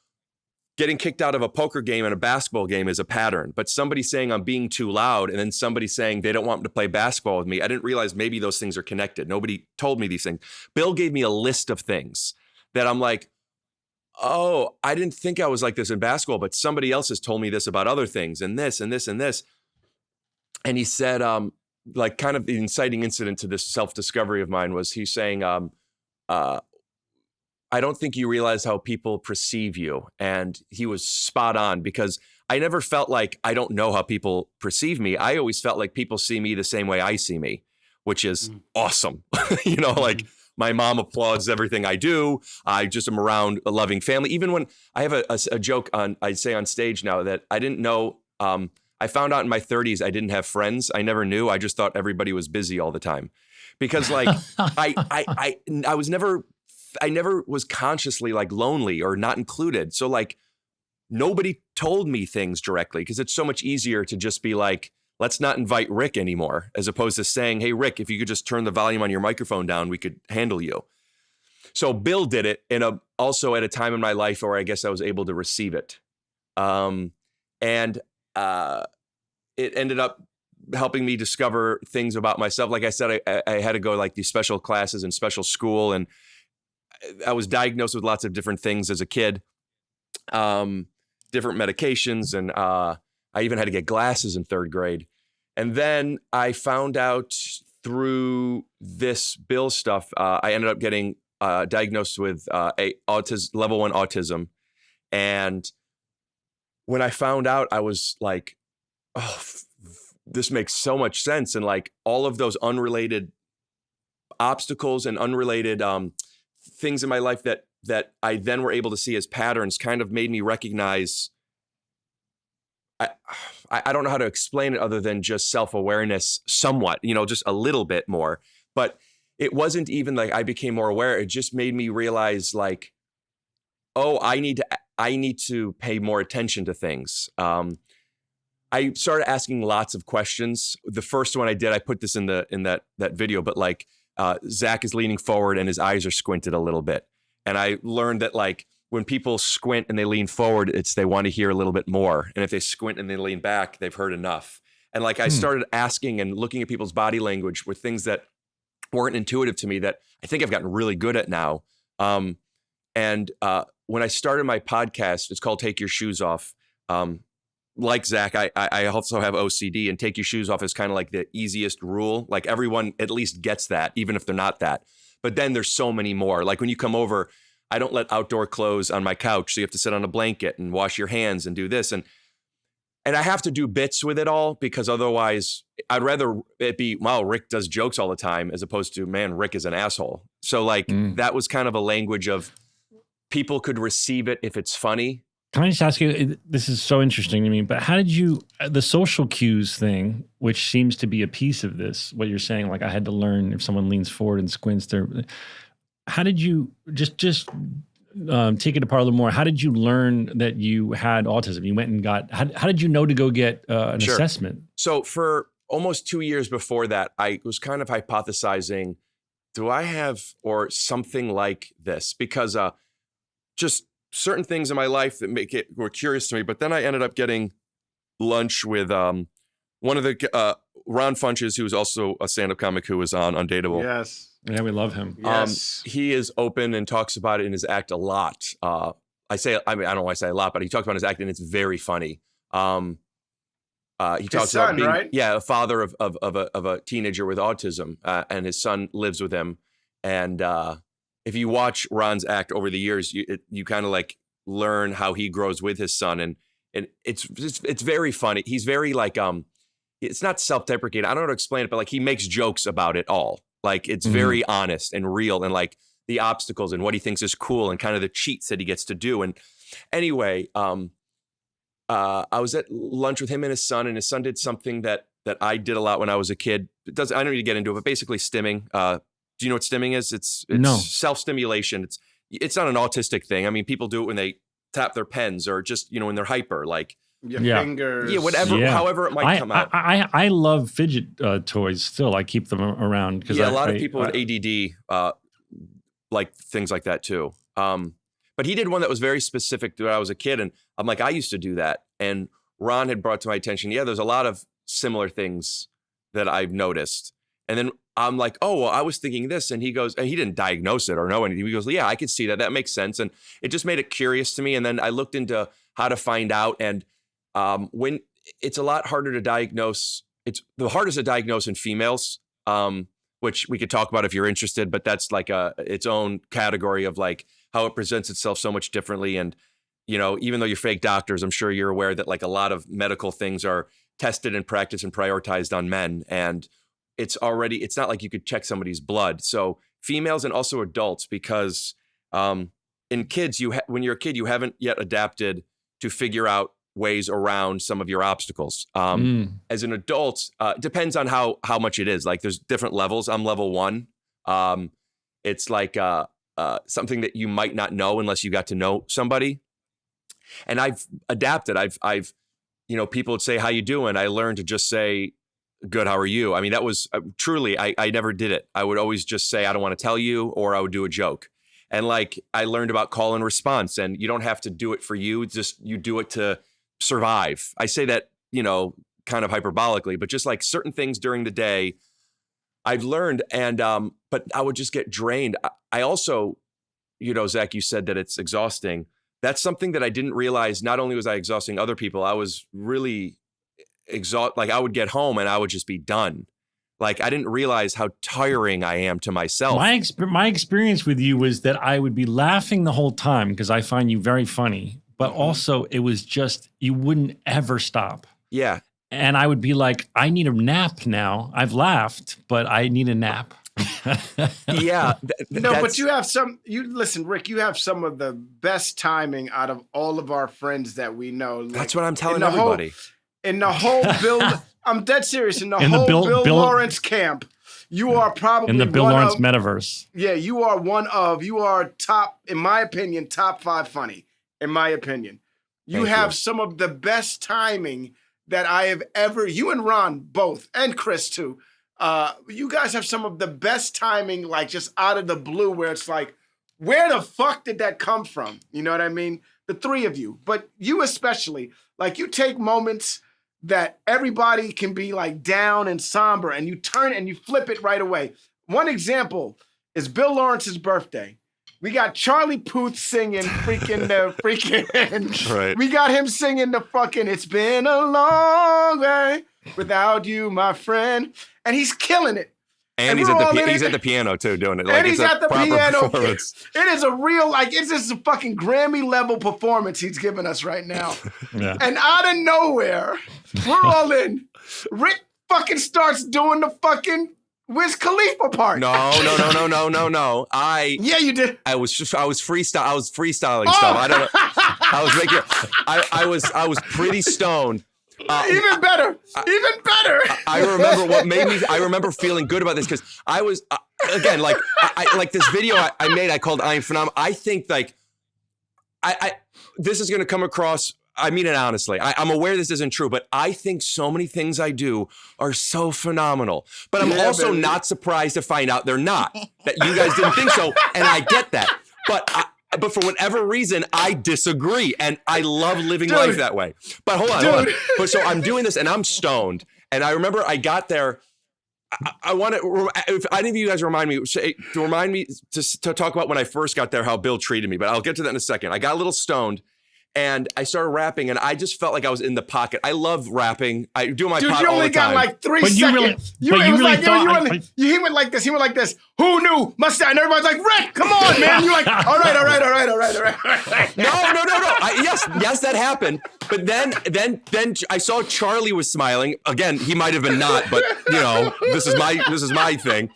getting kicked out of a poker game and a basketball game is a pattern, but somebody saying I'm being too loud and then somebody saying they don't want me to play basketball with me, I didn't realize maybe those things are connected. Nobody told me these things. Bill gave me a list of things that I'm like, oh, I didn't think I was like this in basketball, but somebody else has told me this about other things and this and this and this. And he said, like kind of the inciting incident to this self-discovery of mine was he's saying, I don't think you realize how people perceive you. And he was spot on because I never felt like I don't know how people perceive me. I always felt like people see me the same way I see me, which is awesome. You know, like my mom applauds everything I do. I just am around a loving family. Even when I have a joke I say on stage now that I didn't know, I found out in my 30s, I didn't have friends. I never knew. I just thought everybody was busy all the time because like I never was consciously like lonely or not included. So like nobody told me things directly because it's so much easier to just be like, let's not invite Rick anymore, as opposed to saying, hey, Rick, if you could just turn the volume on your microphone down, we could handle you. So Bill did it also at a time in my life where I guess I was able to receive it. It ended up helping me discover things about myself. Like I said, I had to go like these special classes in special school, and I was diagnosed with lots of different things as a kid, different medications. And I even had to get glasses in 3rd grade. And then I found out through this Bill stuff, I ended up getting diagnosed with level 1 autism. And when I found out, I was like, oh, this makes so much sense. And like all of those unrelated obstacles and unrelated things in my life that I then were able to see as patterns kind of made me recognize, I don't know how to explain it other than just self-awareness somewhat, you know, just a little bit more. But it wasn't even like I became more aware. It just made me realize like, oh, I need to pay more attention to things. I started asking lots of questions. The first one I did, I put this in that video, but like Zach is leaning forward and his eyes are squinted a little bit. And I learned that like when people squint and they lean forward, they want to hear a little bit more. And if they squint and they lean back, they've heard enough. And like I started asking and looking at people's body language with things that weren't intuitive to me that I think I've gotten really good at now. When I started my podcast, it's called Take Your Shoes Off. Like Zach, I also have OCD, and take your shoes off is kind of like the easiest rule. Like everyone at least gets that, even if they're not that. But then there's so many more. Like when you come over, I don't let outdoor clothes on my couch. So you have to sit on a blanket and wash your hands and do this. And I have to do bits with it all because otherwise I'd rather it be, wow, Rick does jokes all the time as opposed to, man, Rick is an asshole. So like that was kind of a language of people could receive it if it's funny. Can I just ask you, this is so interesting to me, but how did you, the social cues thing, which seems to be a piece of this, what you're saying, like I had to learn if someone leans forward and squints there. How did you just take it apart a little more? How did you learn that you had autism? You went and how did you know to go get an assessment? So for almost 2 years before that, I was kind of hypothesizing, do I have or something like this? Because just certain things in my life that were curious to me. But then I ended up getting lunch with one of the Ron Funches, who was also a stand-up comic who was on Undateable. Yes. Yeah, we love him. Yes. He is open and talks about it in his act a lot. I don't know why I say a lot, but he talks about his act and it's very funny. He talks about being, right? Yeah, a father of a teenager with autism, and his son lives with him. And if you watch Ron's act over the years, you kind of like learn how he grows with his son, and it's very funny. He's very like it's not self-deprecating. I don't know how to explain it, but like he makes jokes about it all. Like it's very honest and real, and like the obstacles and what he thinks is cool, and kind of the cheats that he gets to do. And anyway, I was at lunch with him and his son did something that I did a lot when I was a kid. I don't need to get into it, but basically stimming. Do you know what stimming is? It's no. Self-stimulation. It's not an autistic thing. I mean, people do it when they tap their pens or just, when they're hyper, like your fingers. Yeah, whatever, however it might come out. I love fidget toys still. I keep them around. Yeah, a lot of people with ADD like things like that too. But he did one that was very specific to when I was a kid. And I'm like, I used to do that. And Ron had brought to my attention, yeah, there's a lot of similar things that I've noticed. And then I'm like, oh, well, I was thinking this. And he goes, and he didn't diagnose it or know anything. He goes, yeah, I could see that. That makes sense. And it just made it curious to me. And then I looked into how to find out. And when it's a lot harder to diagnose, it's the hardest to diagnose in females, which we could talk about if you're interested, but that's like its own category of like how it presents itself so much differently. And, you know, even though you're fake doctors, I'm sure you're aware that like a lot of medical things are tested and practiced and prioritized on men. And it's not like you could check somebody's blood. So females and also adults, because in kids, when you're a kid, you haven't yet adapted to figure out ways around some of your obstacles. As an adult, it depends on how much it is. Like there's different levels. I'm level 1. It's like something that you might not know unless you got to know somebody. And I've adapted. I've you know, people would say, how you doing? I learned to just say, good, how are you? I mean, that was truly, I never did it. I would always just say, I don't want to tell you, or I would do a joke. And like, I learned about call and response, and you don't have to do it for you. Just, you do it to survive. I say that, you know, kind of hyperbolically, but just like certain things during the day I've learned, and, but I would just get drained. I also, you know, Zach, you said that it's exhausting. That's something that I didn't realize. Not only was I exhausting other people, I was really like I would get home and I would just be done. Like I didn't realize how tiring I am to myself. My experience with you was that I would be laughing the whole time because I find you very funny, but also it was just, you wouldn't ever stop. Yeah. And I would be like, I need a nap now. I've laughed, but I need a nap. Yeah. But listen, Rick, you have some of the best timing out of all of our friends that we know. Like, that's what I'm telling everybody. In the whole Bill, I'm dead serious. In the whole Bill Lawrence camp, you are probably in the Bill Lawrence metaverse. Yeah, you are top, in my opinion, top 5 funny. In my opinion, you have some of the best timing that I have ever. You and Ron both, and Chris too. You guys have some of the best timing, like just out of the blue, where it's like, where the fuck did that come from? You know what I mean? The three of you, but you especially, like you take moments that everybody can be like down and somber, and you turn and you flip it right away. One example is Bill Lawrence's birthday. We got Charlie Puth singing right. We got him singing the fucking "It's Been a Long Way Without You, My Friend," and he's killing it. And he's at the piano too, doing it. Like, and he's at the piano. It is a real, like, it's just a fucking Grammy level performance he's giving us right now. Yeah. And out of nowhere, we're all in. Rick fucking starts doing the fucking Wiz Khalifa part. No. Yeah, you did. I was freestyling stuff. I don't know. I was pretty stoned. Even better. I remember feeling good about this because I was, again, like, I like this video I made, I called I Am Phenomenal. I think like, this is going to come across, I mean it honestly. I'm aware this isn't true, but I think so many things I do are so phenomenal. But I'm also not surprised to find out they're not, that you guys didn't think so. And I get that. But for whatever reason, I disagree, and I love living life that way. But hold on. But so I'm doing this, and I'm stoned. And I remember I got there. I want to, if any of you guys remind me to talk about when I first got there, how Bill treated me. But I'll get to that in a second. I got a little stoned, and I started rapping, and I just felt like I was in the pocket. I love rapping. I do my pot all the time. Dude, you only got like 3 seconds. He went like this. He went like this. Who knew? Mustache. And everybody's like, Rick, come on, man. You're like, all right. No. Yes, that happened. But then I saw Charlie was smiling. Again, he might have been not, but you know, this is my thing.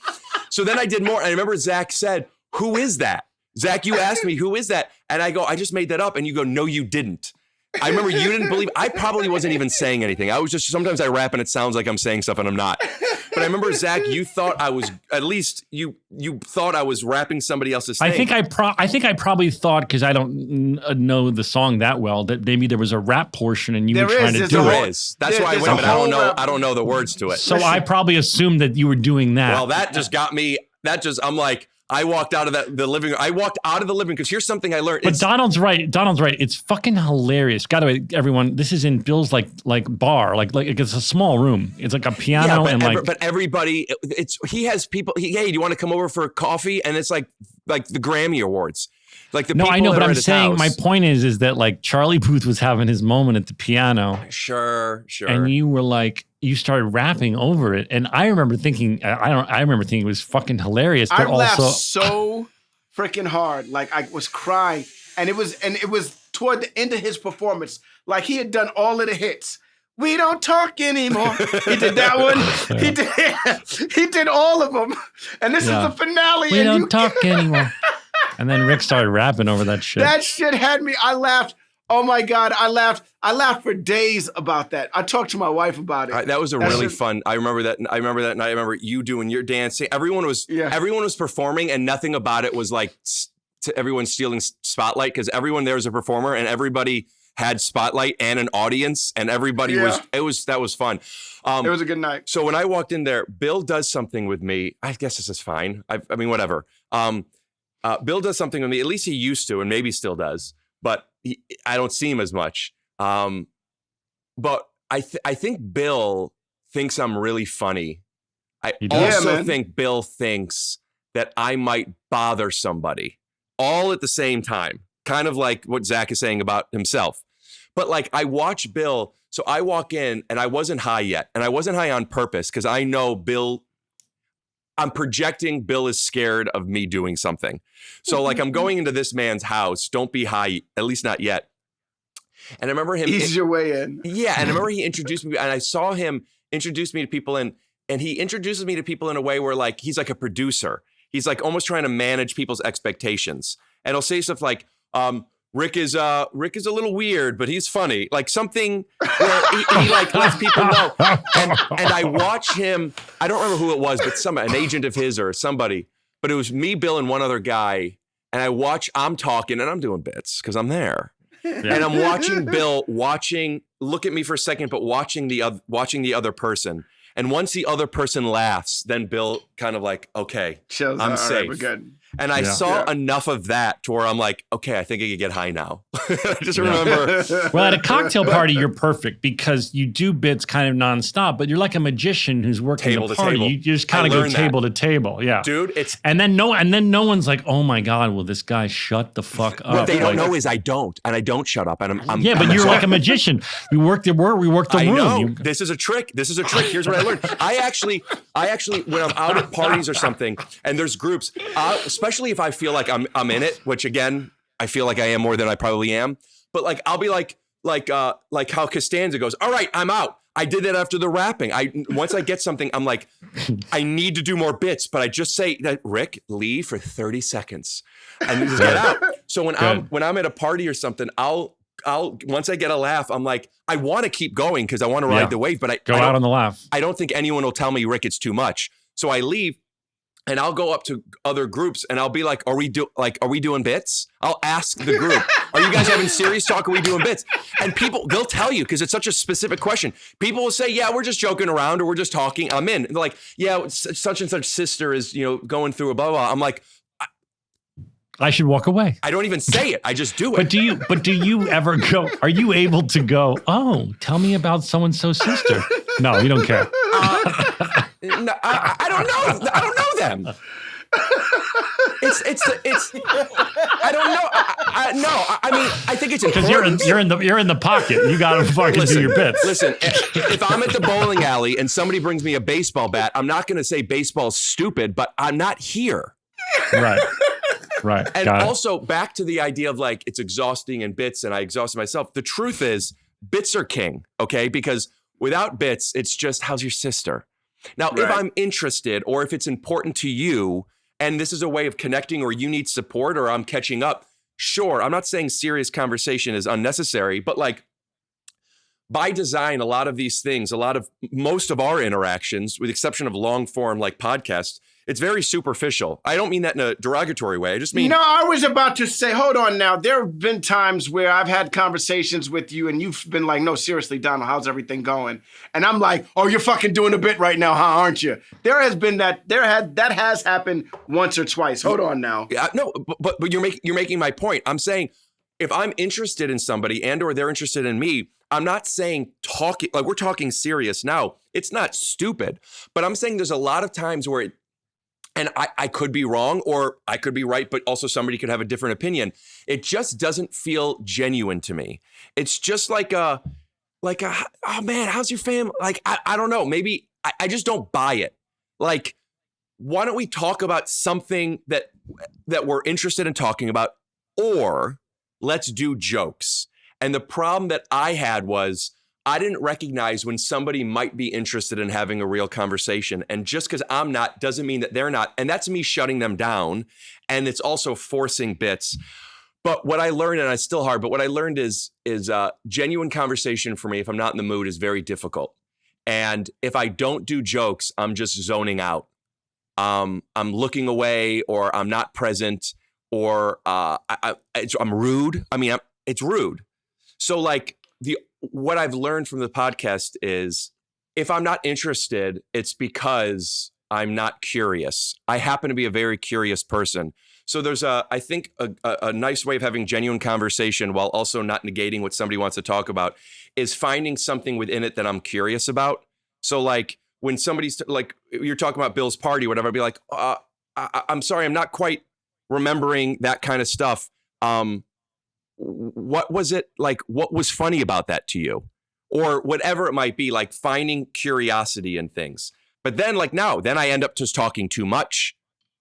So then I did more. And I remember Zach said, "Who is that?" Zach, you asked me, who is that? And I go, I just made that up. And you go, no, you didn't. I remember you didn't believe, I probably wasn't even saying anything. I was just, sometimes I rap and it sounds like I'm saying stuff and I'm not. But I remember, Zach, you thought I was, at least you thought I was rapping somebody else's thing. I think I probably thought, because I don't know the song that well, that maybe there was a rap portion and you were trying to do it. That's why I went, but I don't know the words to it. So I probably assumed that you were doing that. Well, that just got me, I'm like, I walked out of the living room. I walked out of the living room because here's something I learned. But Donald's right. Donald's right. It's fucking hilarious. By the way, everyone, this is in Bill's like bar. Like it's a small room. It's like a piano but everybody. He has people. Hey, do you want to come over for coffee? And it's like the Grammy Awards. Like the no, people I know, that but are I'm at his saying house. my point is that like Charlie Puth was having his moment at the piano. Sure. And you were like, you started rapping over it, and I remember thinking, I remember thinking it was fucking hilarious. But I laughed also, so freaking hard, like I was crying, and it was toward the end of his performance, like he had done all of the hits. We don't talk anymore. He did that one. He did all of them, and this is the finale. We and don't talk anymore. And then Rick started rapping over that shit. That shit had me. I laughed. Oh my God, I laughed. I laughed for days about that. I talked to my wife about it. That was really fun. I remember that night. I remember you doing your dancing. Everyone was performing, and nothing about it was like everyone stealing spotlight, because everyone there was a performer, and everybody had spotlight and an audience, and everybody that was fun. It was a good night. So when I walked in there, Bill does something with me. I guess this is fine. I mean, whatever. Bill does something with me. At least he used to, and maybe still does. But I don't see him as much. But I think Bill thinks I'm really funny. I also think Bill thinks that I might bother somebody all at the same time. Kind of like what Zach is saying about himself. But like I watch Bill, so I walk in and I wasn't high yet. And I wasn't high on purpose because I know Bill, I'm projecting Bill is scared of me doing something. So like I'm going into this man's house, don't be high, at least not yet. And I remember him. Ease your way in. Yeah. And I remember he introduced me, and I saw him introduce me to people, and he introduces me to people in a way where like, he's like a producer. He's like almost trying to manage people's expectations. And he'll say stuff like, Rick is a little weird, but he's funny. Like something where he like lets people know. And I watch him, I don't remember who it was, but an agent of his or somebody, but it was me, Bill, and one other guy. And I'm talking and I'm doing bits because I'm there. Yeah. And I'm watching Bill look at me for a second, but watching the other person. And once the other person laughs, then Bill kind of like, okay, I'm safe. Right, we're good. And I saw enough of that to where I'm like, okay, I think I could get high now. I just remember. Well, at a cocktail party, you're perfect because you do bits kind of nonstop, but you're like a magician who's working table the to party. table. You just kind of go table to table. Yeah. Dude, and then no one's like, oh my God, will this guy shut the fuck up? What they don't know is I don't shut up. And I'm but you're like a magician. We work the room. I know. This is a trick. Here's what I learned. I actually, when I'm out at parties or something, and there's groups, especially if I feel like I'm in it, which again, I feel like I am more than I probably am. But like, I'll be like how Costanza goes, all right, I'm out. I did that after the rapping. Once I get something, I'm like, I need to do more bits, but I just say that, Rick, leave for 30 seconds and just get out. So when I'm at a party or something, I'll once I get a laugh, I'm like, I want to keep going because I want to ride the wave, but I go out on the laugh. I don't think anyone will tell me, Rick, it's too much. So I leave. And I'll go up to other groups and I'll be like, are we doing bits? I'll ask the group, are you guys having serious talk? Are we doing bits? And they'll tell you because it's such a specific question. People will say, yeah, we're just joking around or we're just talking. I'm in. And they're like, yeah, such and such sister is, going through a blah, blah. I'm like, I should walk away. I don't even say it. I just do it. But do you ever go, are you able to go, oh, tell me about so-and-so's sister? No, you don't care. No, I don't know. I don't know them. It's. I don't know. I mean, I think it's important. Because you're in the pocket. You gotta fucking do your bits. Listen, if I'm at the bowling alley and somebody brings me a baseball bat, I'm not going to say baseball's stupid, but I'm not here. Right. Right. And also back to the idea of like it's exhausting and bits, and I exhausted myself. The truth is, bits are king. Okay, because without bits, it's just how's your sister. Now, if I'm interested or if it's important to you and this is a way of connecting or you need support or I'm catching up, sure. I'm not saying serious conversation is unnecessary, but like by design, a lot of these things, most of our interactions, with the exception of long form like podcasts, It's very superficial. I don't mean that in a derogatory way. I just mean No, I was about to say, hold on now. There have been times where I've had conversations with you and you've been like, no, seriously, Donald, how's everything going? And I'm like, oh, you're fucking doing a bit right now, huh, aren't you? There has been that has happened once or twice. Hold on now. Yeah, no, but you're making my point. I'm saying if I'm interested in somebody and or they're interested in me, I'm not saying talking, like we're talking serious now. It's not stupid, but I'm saying there's a lot of times where and I could be wrong or I could be right, but also somebody could have a different opinion. It just doesn't feel genuine to me. It's just like oh man, how's your family? Like, I don't know. Maybe I just don't buy it. Like, why don't we talk about something that we're interested in talking about, or let's do jokes. And the problem that I had was I didn't recognize when somebody might be interested in having a real conversation. And just because I'm not doesn't mean that they're not. And that's me shutting them down. And it's also forcing bits. But what I learned, and it's still hard, but what I learned is genuine conversation for me, if I'm not in the mood, is very difficult. And if I don't do jokes, I'm just zoning out. I'm looking away, or I'm not present, or I'm rude. I mean, it's rude. So like what I've learned from the podcast is if I'm not interested, it's because I'm not curious. I happen to be a very curious person. So there's I think a nice way of having genuine conversation while also not negating what somebody wants to talk about is finding something within it that I'm curious about. So like when somebody's like, you're talking about Bill's party, whatever, I'd be like, I'm sorry, I'm not quite remembering that kind of stuff. What was it like? What was funny about that to you? Or whatever it might be, like finding curiosity in things. But then like now, then I end up just talking too much.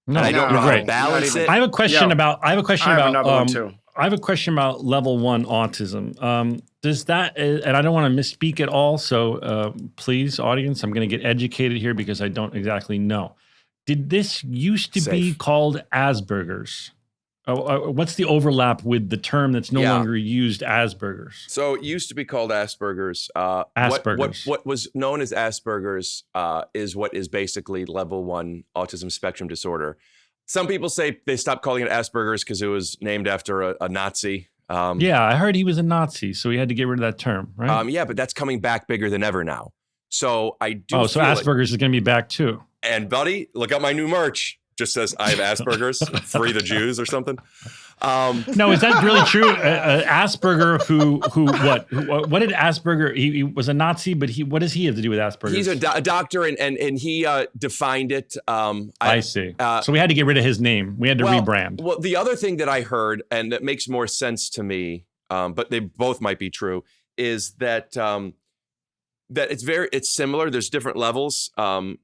No, and I don't know how to balance it. I have a question about. I have another one too. I have a question about level 1 autism. Does that? And I don't want to misspeak at all. So please, audience, I'm going to get educated here because I don't exactly know. Did this used to be called Asperger's? What's the overlap with the term that's no longer used, Asperger's? So it used to be called Asperger's. Asperger's. What was known as Asperger's is what is basically level 1 autism spectrum disorder. Some people say they stopped calling it Asperger's because it was named after a Nazi. Yeah, I heard he was a Nazi, so he had to get rid of that term, right? Yeah, but that's coming back bigger than ever now. So I do. Oh, so Asperger's is going to be back too. And buddy, look at my new merch. Just says I have Asperger's, free the Jews or something. No, is that really true? Asperger, what did Asperger? He was a Nazi, but what does he have to do with Asperger's? He's a doctor, and he defined it. I see. So we had to get rid of his name. We had to rebrand. Well, the other thing that I heard, and that makes more sense to me, but they both might be true, is that that it's similar. There's different levels, and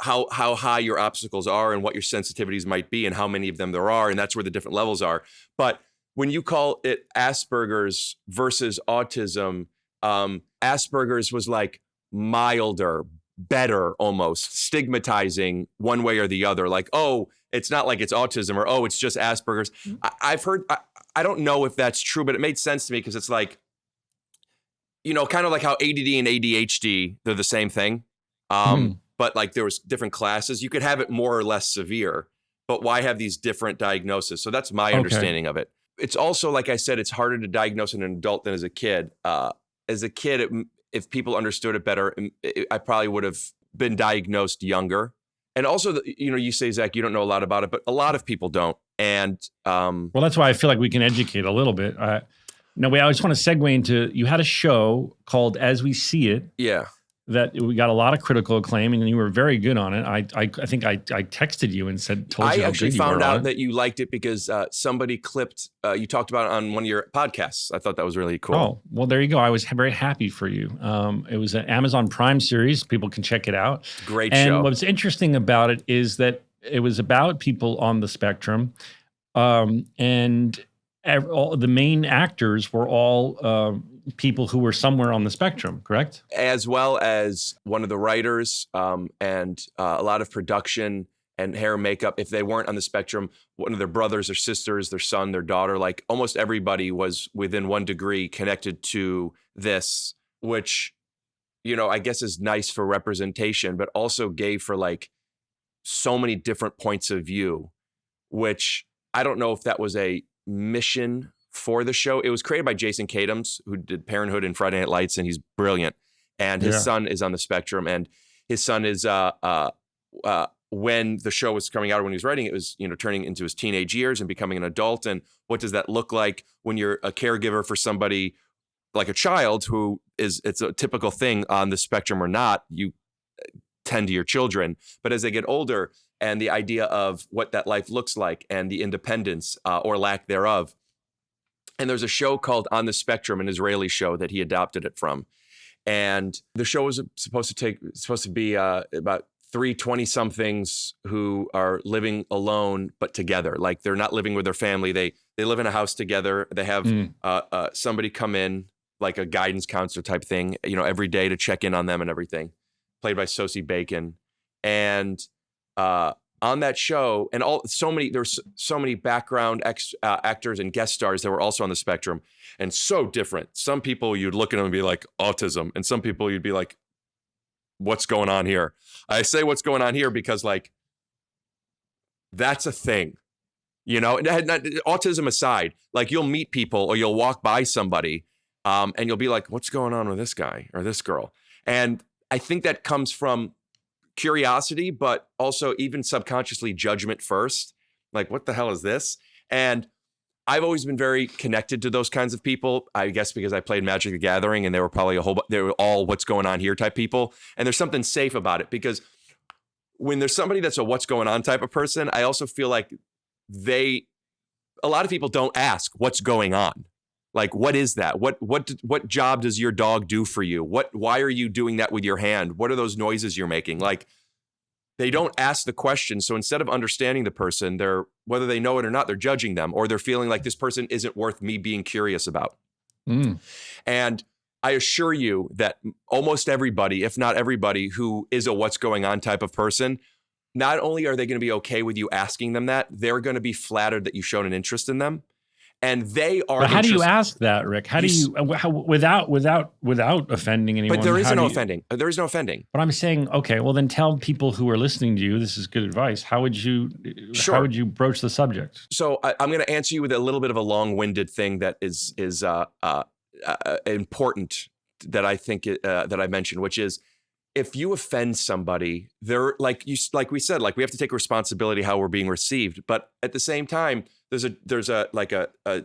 how high your obstacles are, and what your sensitivities might be, and how many of them there are, and that's where the different levels are. But when you call it Asperger's versus autism, Asperger's was like milder, better, almost stigmatizing one way or the other. Like, oh, it's not like it's autism, or oh, it's just Asperger's. I've heard. I don't know if that's true, but it made sense to me because it's like, you know, kind of like how ADD and ADHD, they're the same thing. But like there was different classes. You could have it more or less severe, but why have these different diagnoses? So that's my understanding of it. It's also, like I said, it's harder to diagnose in an adult than as a kid. As a kid, if people understood it better, I probably would have been diagnosed younger. And also, you say, Zach, you don't know a lot about it, but a lot of people don't. And well, that's why I feel like we can educate a little bit. No, I just want to segue into, you had a show called As We See It. Yeah. That we got a lot of critical acclaim, and you were very good on it. I think I texted you and told you how good you were. I actually found out that you liked it because somebody clipped, you talked about it on one of your podcasts. I thought that was really cool. Oh, well, there you go. I was very happy for you. It was an Amazon Prime series. People can check it out. Great show. And what's interesting about it is that it was about people on the spectrum, and all the main actors were all people who were somewhere on the spectrum, correct? As well as one of the writers and a lot of production and hair and makeup. If they weren't on the spectrum, one of their brothers or sisters, their son, their daughter, like almost everybody was within one degree connected to this, which, I guess is nice for representation, but also gay for like so many different points of view, which I don't know if that was a mission for the show. It was created by Jason Katims, who did Parenthood and Friday Night Lights, and he's brilliant. And his son is on the spectrum, and his son is when the show was coming out, or when he was writing, it was, you know, turning into his teenage years and becoming an adult. And what does that look like when you're a caregiver for somebody like a child who is, it's a typical thing on the spectrum or not, you tend to your children. But as they get older, and the idea of what that life looks like and the independence or lack thereof. And there's a show called On the Spectrum, an Israeli show that he adopted it from. And the show was supposed to be about 3 20-somethings who are living alone but together. Like, they're not living with their family. They live in a house together. They have somebody come in, like a guidance counselor type thing, you know, every day to check in on them and everything. Played by Sosie Bacon. And on that show, and there's so many background actors and guest stars that were also on the spectrum, and so different. Some people you'd look at them and be like, autism, and some people you'd be like, what's going on here? I say what's going on here because, like, that's a thing, you know. Autism aside, like, you'll meet people or you'll walk by somebody, and you'll be like, what's going on with this guy or this girl? And I think that comes from curiosity, but also even subconsciously judgment first. Like, what the hell is this? And I've always been very connected to those kinds of people, I guess because I played Magic the Gathering, and they were probably they were all what's going on here type people. And there's something safe about it, because when there's somebody that's a what's going on type of person, I also feel like a lot of people don't ask what's going on. Like, what is that? What job does your dog do for you? Why are you doing that with your hand? What are those noises you're making? Like, they don't ask the question. So instead of understanding the person, whether they know it or not, they're judging them, or they're feeling like this person isn't worth me being curious about. And I assure you that almost everybody, if not everybody, who is a what's going on type of person, not only are they going to be okay with you asking them that, they're going to be flattered that you've shown an interest in them. And they are. But how do you ask that, Rick? How do you without offending anyone? But there is no offending. There is no offending. But I'm saying, okay, well then tell people who are listening to you, this is good advice. How would you broach the subject? So I'm going to answer you with a little bit of a long-winded thing that is important, that I think that I mentioned, which is, if you offend somebody, like we said, like, we have to take responsibility how we're being received. But at the same time, there's a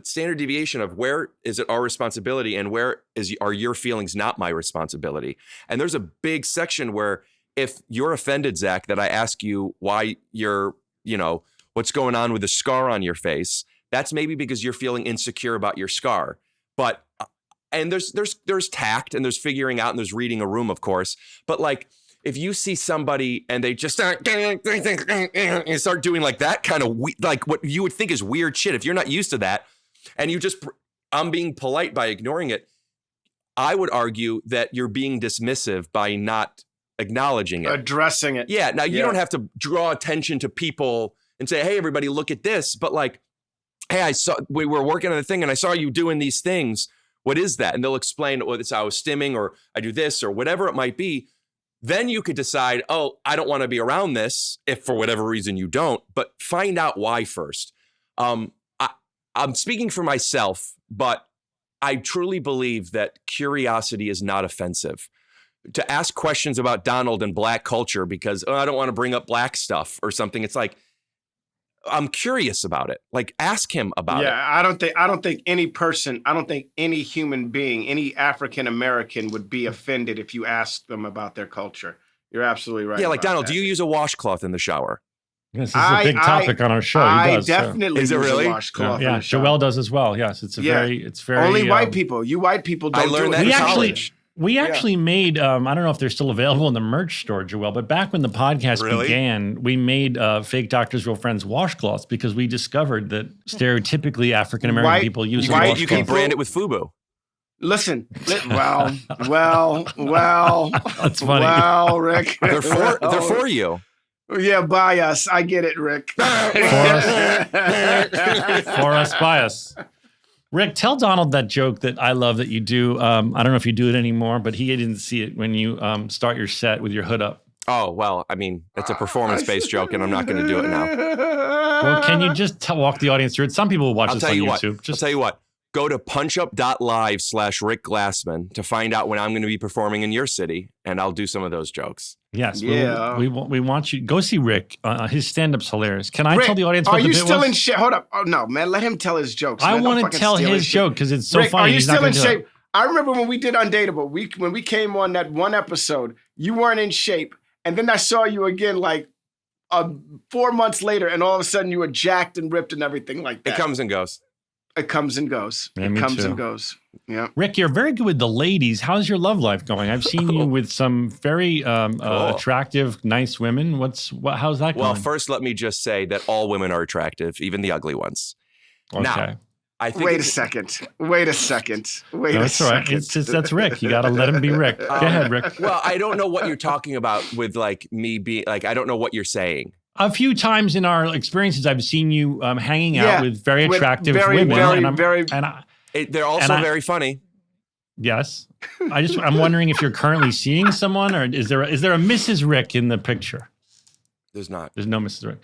standard deviation of where is it our responsibility and where are your feelings not my responsibility. And there's a big section where, if you're offended, Zach, that I ask you why you're, you know, what's going on with the scar on your face, that's maybe because you're feeling insecure about your scar. But and there's tact, and there's figuring out, and there's reading a room, of course. But, like, if you see somebody and they just start doing like that kind of like what you would think is weird shit, if you're not used to that, and I'm being polite by ignoring it, I would argue that you're being dismissive by not acknowledging it, addressing it. Yeah. Now you don't have to draw attention to people and say, hey, everybody, look at this. But, like, hey, we were working on the thing and I saw you doing these things. What is that? And they'll explain, well, it's I was stimming, or I do this, or whatever it might be. Then you could decide, oh, I don't want to be around this, if for whatever reason you don't, but find out why first. I'm speaking for myself, but I truly believe that curiosity is not offensive. To ask questions about Donald and black culture because I don't want to bring up black stuff or something, it's like, I'm curious about it. Like, ask him about it. Yeah, I don't think any human being, any African American would be offended if you asked them about their culture. You're absolutely right. Yeah, like, Donald, do you use a washcloth in the shower? Yes, this is a big topic on our show. I definitely Is it use really? a washcloth. Yeah, Joel does as well. Yes, it's very only white people. You white people don't. I learned do that it. in college. We actually made, I don't know if they're still available in the merch store, Joel, but back when the podcast began, we made Fake Doctors, Real Friends washcloths, because we discovered that stereotypically African-American people use washcloths. You can brand it with FUBU. Listen, well. That's funny. Well, Rick. They're for you. Yeah, by us. I get it, Rick. For us, by us. Rick, tell Donald that joke that I love that you do. I don't know if you do it anymore, but he didn't see it when you start your set with your hood up. Oh, well, I mean, it's a performance-based joke, and I'm not going to do it now. Well, can you just walk the audience through it? Some people will watch I'll this tell on you YouTube. what. I'll tell you what. Go to punchup.live/Rick Glassman to find out when I'm going to be performing in your city, and I'll do some of those jokes. Yes, Yeah. we want you go see Rick. His stand-up's hilarious. Can I Rick, tell the audience are what the you bit still was? in shape? Hold up. Oh, no, man. Let him tell his jokes. I man. Don't want to fucking tell steal his shit. joke because it's so Rick, funny. are you He's not still in gonna do it. shape? I remember when we did Undateable, when we came on that one episode, you weren't in shape. And then I saw you again like 4 months later, and all of a sudden you were jacked and ripped and everything like that. It comes and goes. It comes and goes. Yeah, it me comes too. and goes. Yeah. Rick, you're very good with the ladies. How's your love life going? I've seen you with some very attractive, nice women. How's that going? Well, first, let me just say that all women are attractive, even the ugly ones. okay. Now, I think Wait a second. Wait a second. Wait No, a that's all right. second. That's Rick. You got to let him be Rick. Go ahead, Rick. Well, I don't know what you're talking about with like me being like, I don't know what you're saying. A few times in our experiences, I've seen you hanging out with very with attractive very, women. very- They're also very funny. Yes. I'm wondering if you're currently seeing someone, or is there a Mrs. Rick in the picture? There's not. There's no Mrs. Rick.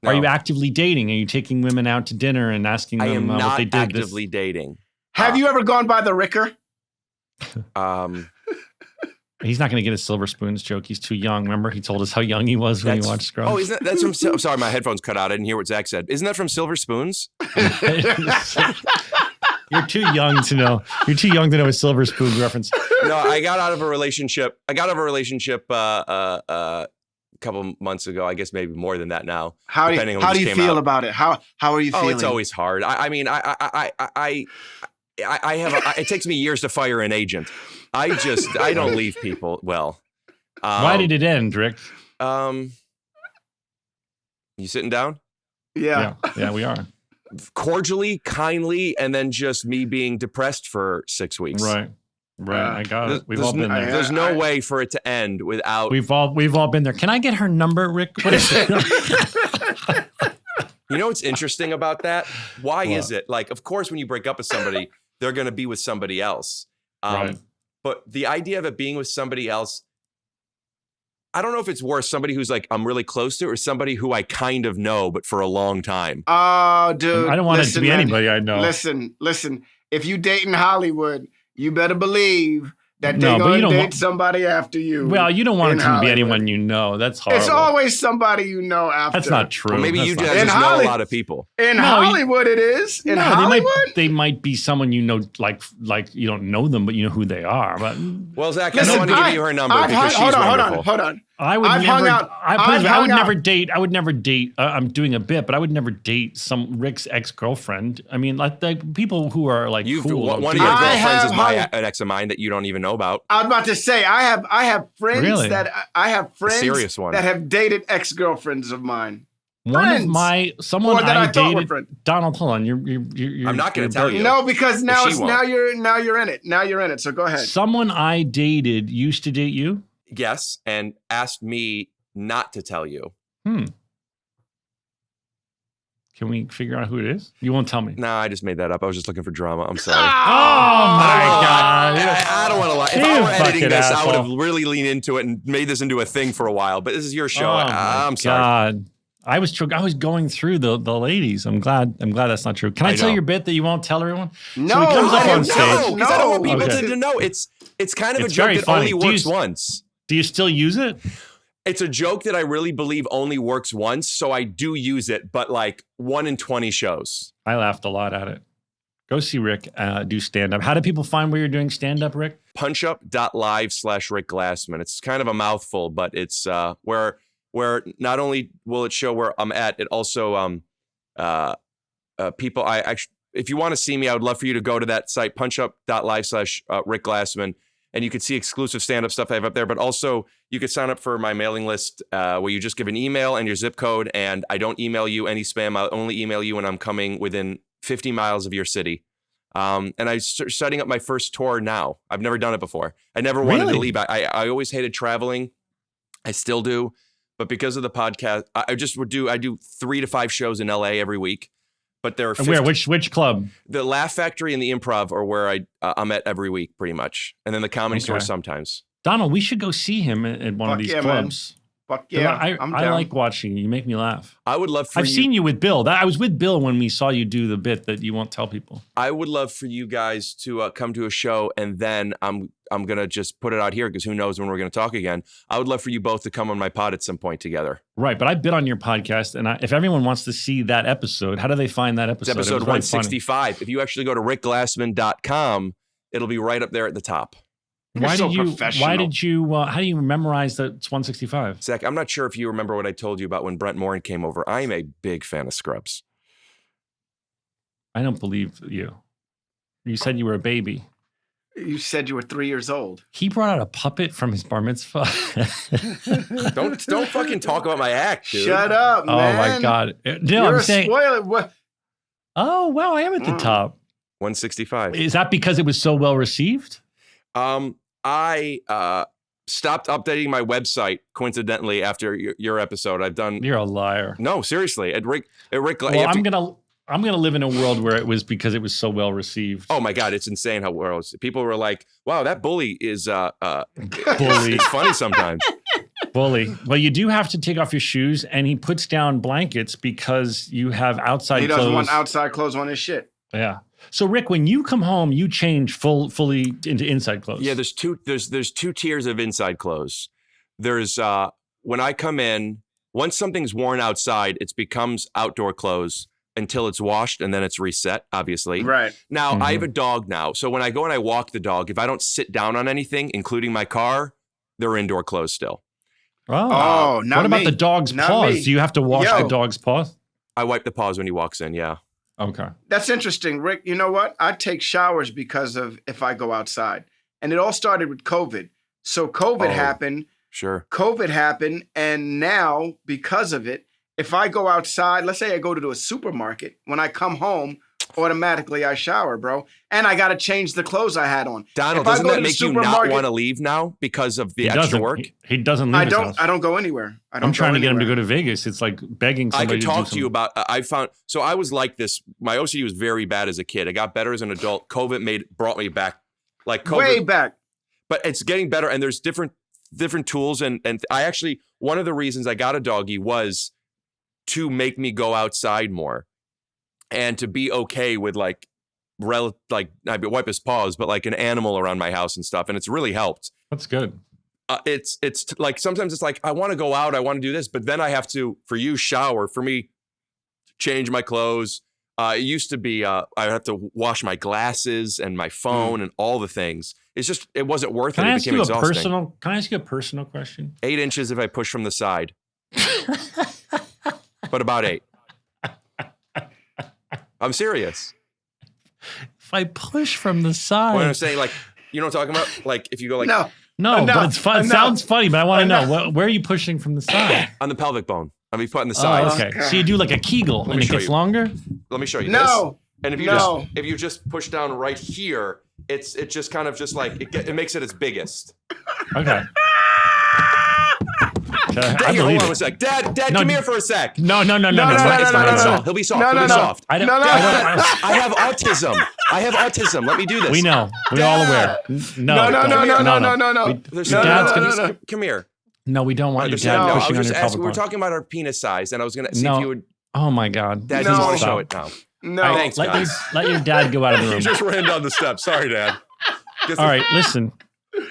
No. Are you actively dating? Are you taking women out to dinner and asking I them am what not they did? actively dating. Have you ever gone by the Ricker? He's not going to get a Silver Spoons joke. He's too young. Remember, he told us how young he was when he watched Scrubs. Oh, isn't that's from? I'm sorry, my headphones cut out. I didn't hear what Zach said. Isn't that from Silver Spoons? You're too young to know. You're too young to know a Silver Spoons reference. No, I got out of a relationship. A couple months ago. I guess maybe more than that now. How do you feel about it? How are you feeling? Oh, it's always hard. I mean, it takes me years to fire an agent. I don't leave people well. Why did it end, Rick? You sitting down? Yeah, we are. Cordially, kindly, and then just me being depressed for 6 weeks. Right. I got it. We've all been there. There's no way for it to end without. We've all been there. Can I get her number, Rick? What is it? You know what's interesting about that? Why What? is it? Like, of course, when you break up with somebody, they're going to be with somebody else. Right. But the idea of it being with somebody else, I don't know if it's worse, somebody who's like I'm really close to, or somebody who I kind of know, but for a long time. Oh, dude. I don't want it to be man. anybody I know. Listen. If you date in Hollywood, you better believe that No, they're but you going to don't date want- somebody after you. Well, you don't want in it to be Hollywood. anyone you know. That's horrible. It's always somebody you know after. That's not true. Well, maybe That's you not guys true. In just know Holly- a lot of people. In No, Hollywood, it is. In Hollywood? they might be someone you know, like you don't know them, but you know who they are. But Well, Zach, I Listen, don't want to give you her number because she's wonderful. Hold on. I would I've never. hung out- I would out- never date. I would never date. I'm doing a bit, but I would never date some Rick's ex-girlfriend. I mean, like people who are like cool. One of your I girlfriends is have an ex of mine that you don't even know about. I was about to say I have friends Really? serious one. that have dated ex-girlfriends of mine. One friends. of someone Or that I thought were dated. friends. Donald, hold on. You're I'm not going to tell you. No, because now She won't. you're in it. Now you're in it. So go ahead. Someone I dated used to date you. Yes, and asked me not to tell you. Can we figure out who it is? You won't tell me. No, I just made that up. I was just looking for drama. I'm sorry. Oh my God! I don't want to lie. If You I were editing fucking this, I would have asshole. really leaned into it and made this into a thing for a while. But this is your show. Oh my I'm sorry. God. I was going through the ladies. I'm glad that's not true. Can I I tell know. your bit that you won't tell everyone? No, So he comes up I on don't stage. know. because I don't want people Okay. to know. It's kind of It's a joke very that funny. only Do you works s- once. Do you still use it? It's a joke that I really believe only works once, so I do use it, but like 1 in 20 shows. I laughed a lot at it. Go see Rick do stand up. How do people find where you're doing stand up, Rick? punchup.live/Rick Glassman. It's kind of a mouthful, but it's where not only will it show where I'm at, it also people I actually, if you want to see me, I would love for you to go to that site, punchup.live/Rick Glassman, and you could see exclusive stand-up stuff I have up there, but also you could sign up for my mailing list where you just give an email and your zip code, and I don't email you any spam. I'll only email you when I'm coming within 50 miles of your city. And I'm setting up my first tour now. I've never done it before. I never wanted to Really? leave. I always hated traveling. I still do. But because of the podcast, I do 3 to 5 shows in LA every week. But there are And where? Which club? the Laugh Factory and the Improv are where I'm at every week, pretty much. And then the Comedy Store Okay. sometimes. Donald, we should go see him at one of Fuck these yeah, man. clubs. Fuck yeah, I'm down. I like watching you. You make me laugh. I would love for I've seen you with Bill. I was with Bill when we saw you do the bit that you won't tell people. I would love for you guys to come to a show, and then I'm gonna just put it out here because who knows when we're gonna talk again. I would love for you both to come on my pod at some point together. Right, but I've been on your podcast, and if everyone wants to see that episode, how do they find that episode? It's episode 165. If you actually go to rickglassman.com, it'll be right up there at the top. Why so did you? professional. Why did you? How do you memorize that it's 165? Zach, I'm not sure if you remember what I told you about when Brent Morin came over. I am a big fan of Scrubs. I don't believe you. You said you were a baby. You said you were 3 years old. He brought out a puppet from his bar mitzvah. Don't fucking talk about my act, dude. Shut up, Oh man. my god! No, You're I'm a saying. spoiler. What? Oh wow, I am at the top. 165. Is that because it was so well received? I stopped updating my website coincidentally after your episode. I've done. You're a liar. No, seriously. At Rick. Well, I'm gonna live in a world where it was because it was so well received. Oh my God, it's insane how well people were like, "Wow, that bully is Bully. It's funny sometimes." Bully. Well, you do have to take off your shoes, and he puts down blankets because you have outside He clothes. doesn't want outside clothes on his shit. Yeah. So Rick, when you come home, you change fully into inside clothes. Yeah, there's two tiers of inside clothes. There's when I come in, once something's worn outside, it becomes outdoor clothes until it's washed and then it's reset, obviously. Right. Now, I have a dog now. So when I go and I walk the dog, if I don't sit down on anything, including my car, they're indoor clothes still. Oh, not what about me. the dog's Not paws? me. Do you have to wash Yo. the dog's paws? I wipe the paws when he walks in, yeah. Okay. That's interesting, Rick. You know what? I take showers because of if I go outside. And it all started with COVID. So COVID happened. Sure. COVID happened. And now, because of it, if I go outside, let's say I go to a supermarket, when I come home, automatically I shower, bro. And I got to change the clothes I had on. Donald, If I doesn't go that to the make you not supermarket- want to leave now because of the He extra doesn't. work? He doesn't leave his house. I don't go anywhere. I'm trying to get him to anywhere. go to Vegas. It's like begging I somebody could talk do to you something. about, I found, so I was like this. My OCD was very bad as a kid. It got better as an adult. COVID brought me back. Like COVID. Way back. But it's getting better. And there's different tools. And I actually, one of the reasons I got a doggy was to make me go outside more and to be okay with I wipe his paws, but like an animal around my house and stuff. And it's really helped. That's good. It's like, sometimes it's like, I want to go out, I want to do this, but then I have to, for you, shower, for me, change my clothes. It used to be, I have to wash my glasses and my phone and all the things. It's just, it wasn't worth Can it. I It ask became you a exhausting. personal? Can I ask you a personal question? 8 inches if I push from the side, but about 8. I'm serious. If I push from the side, What I'm saying, like, you know what I'm talking about? Like, if you go like No. no, Enough. but it's fun. It Enough. sounds funny, but I want to know where are you pushing from the side? on the pelvic bone, I mean, put on the Oh, sides. okay. So you do like a Kegel, me and it show gets you. longer. Let me show you No. this. And if you just push down right here, it just kind of just like it makes it its biggest. Okay. I Dad, here, hold believe on a it. sec. Dad, No, come here for a sec. No. It's fine. He'll be soft. No, He'll no, be no. soft. I don't. No, no. I have autism. Let me do this. We know. We're all aware. No. No. There's Your dad's gonna- come here. No, we don't want your There's dad no, I pushing was on just your asking. pelvic We were bone. talking about our penis size, and I was gonna see No. if you would. Oh my God. Dad No. doesn't want to Stop. show it now. No. Thanks, guys. Let your dad go out of the room. You just ran down the steps. Sorry, Dad. All right, listen.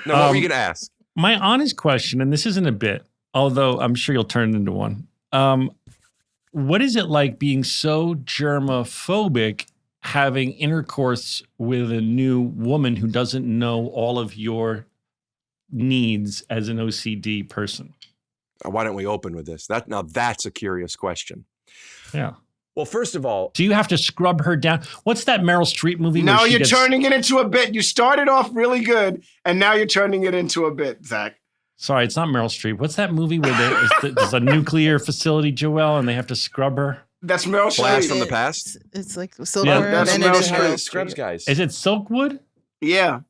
No, what were you gonna ask? My honest question, and this isn't a bit, although I'm sure you'll turn it into one. What is it like being so germophobic, having intercourse with a new woman who doesn't know all of your needs as an OCD person? Why don't we open with this? That's a curious question. Yeah. Well, first of all, Do you have to scrub her down? What's that Meryl Streep movie? Now where she you're gets- turning it into a bit. You started off really good, and now you're turning it into a bit, Zach. Sorry, it's not Meryl Streep. What's that movie where there's a nuclear facility, Joelle, and they have to scrub her? That's Meryl Blast Streep. from the past. It's like Silver. that's and Meryl it is Streep. Scrubs guys. Is it Silkwood? Yeah.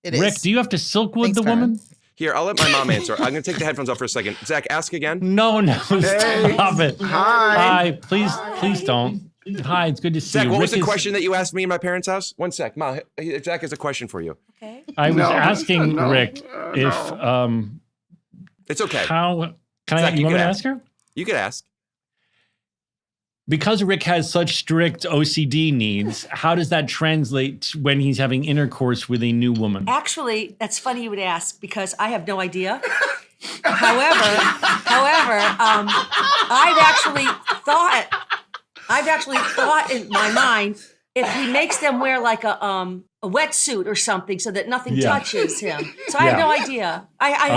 It is. Rick, do you have to Silkwood Thanks, the woman? Here, I'll let my mom answer. I'm gonna take the headphones off for a second. Zach, ask again. No, stop it. Hi. Please don't. Hi, it's good to see Zach, you. what was Rick the is- question that you asked me in my parents' house? One sec, Mom. Zach has a question for you. I was No, asking no, Rick if It's okay. How can Zach, I? you You want me can to ask. ask her? You could ask. Because Rick has such strict OCD needs, how does that translate when he's having intercourse with a new woman? Actually, that's funny you would ask because I have no idea. However, I've actually thought in my mind if he makes them wear like a wetsuit or something so that nothing touches him. So I have no idea. I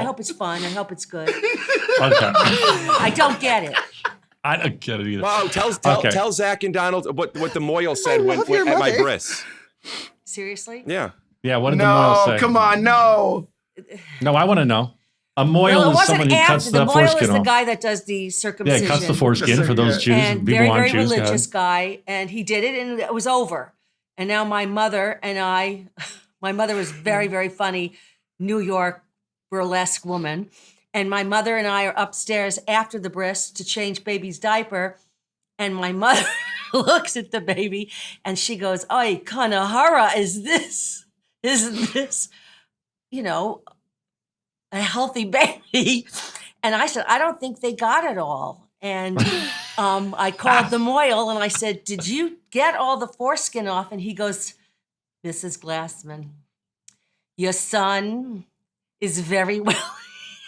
hope it's fun. I hope it's good. Okay. I don't get it. I don't get it either. Wow, tell Zach and Donald what the Moyle said when at my bris. Seriously? Yeah. Yeah, what did the Moyle say? Come on, no. No, I want to know. A Moyle is someone who cuts the Moyle foreskin is the off. guy that does the circumcision. Yeah, cuts the foreskin for those Jews. And people want very Jews. religious guy. And he did it and it was over. And now my mother was very, very funny, New York burlesque woman. And my mother and I are upstairs after the bris to change baby's diaper. And my mother looks at the baby and she goes, "Oy, Kanahara, isn't this, a healthy baby?" And I said, "I don't think they got it all." And I called the Moyle and I said, "Did you get all the foreskin off?" And he goes, "Mrs. Glassman, your son is very well."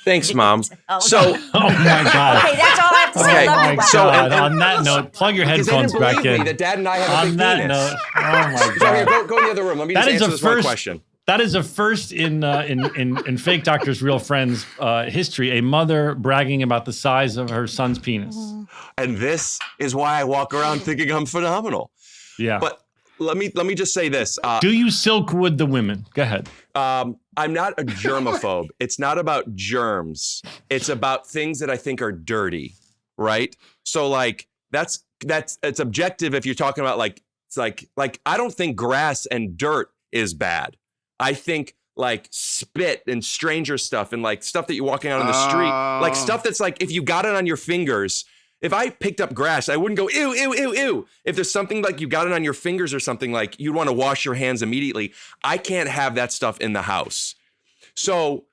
Thanks, Mom. So, Oh my God. Okay, that's all I have to say. Okay, I love Oh you. my So, God. and- On that note, plug your because they headphones didn't back believe in. me that Dad and I have a On big that penis. note, oh my So here, God. go in the other room. Let me just That is answer a this one first- question. That is a first in Fake Doctor's Real Friends history, a mother bragging about the size of her son's penis. And this is why I walk around thinking I'm phenomenal. Yeah. But let me just say this. Do you silkwood the women? Go ahead. I'm not a germaphobe. It's not about germs. It's about things that I think are dirty, right? So like that's it's objective if you're talking about like it's like I don't think grass and dirt is bad. I think like spit and stranger stuff and like stuff that you're walking out on the street, like stuff that's like if you got it on your fingers. If I picked up grass, I wouldn't go, ew, ew, ew, ew. If there's something like you got it on your fingers or something like you'd want to wash your hands immediately. I can't have that stuff in the house. So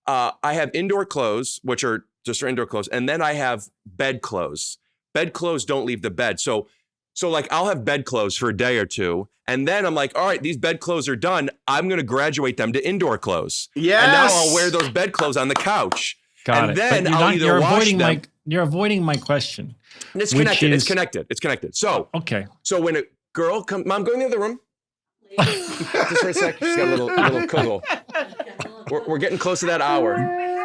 I have indoor clothes, which are just for indoor clothes. And then I have bed clothes. Bed clothes don't leave the bed. So like I'll have bed clothes for a day or two. And then I'm like, all right, these bed clothes are done. I'm going to graduate them to indoor clothes. Yes. And now I'll wear those bed clothes on the couch. Got and it. then But you're I'll not- either you're wash avoiding them. you're avoiding my question. And it's which connected. is- It's connected. It's connected. So, Okay. so when a girl comes, Mom, go in the other room. Just for a sec. She's got a little kugel. We're getting close to that hour.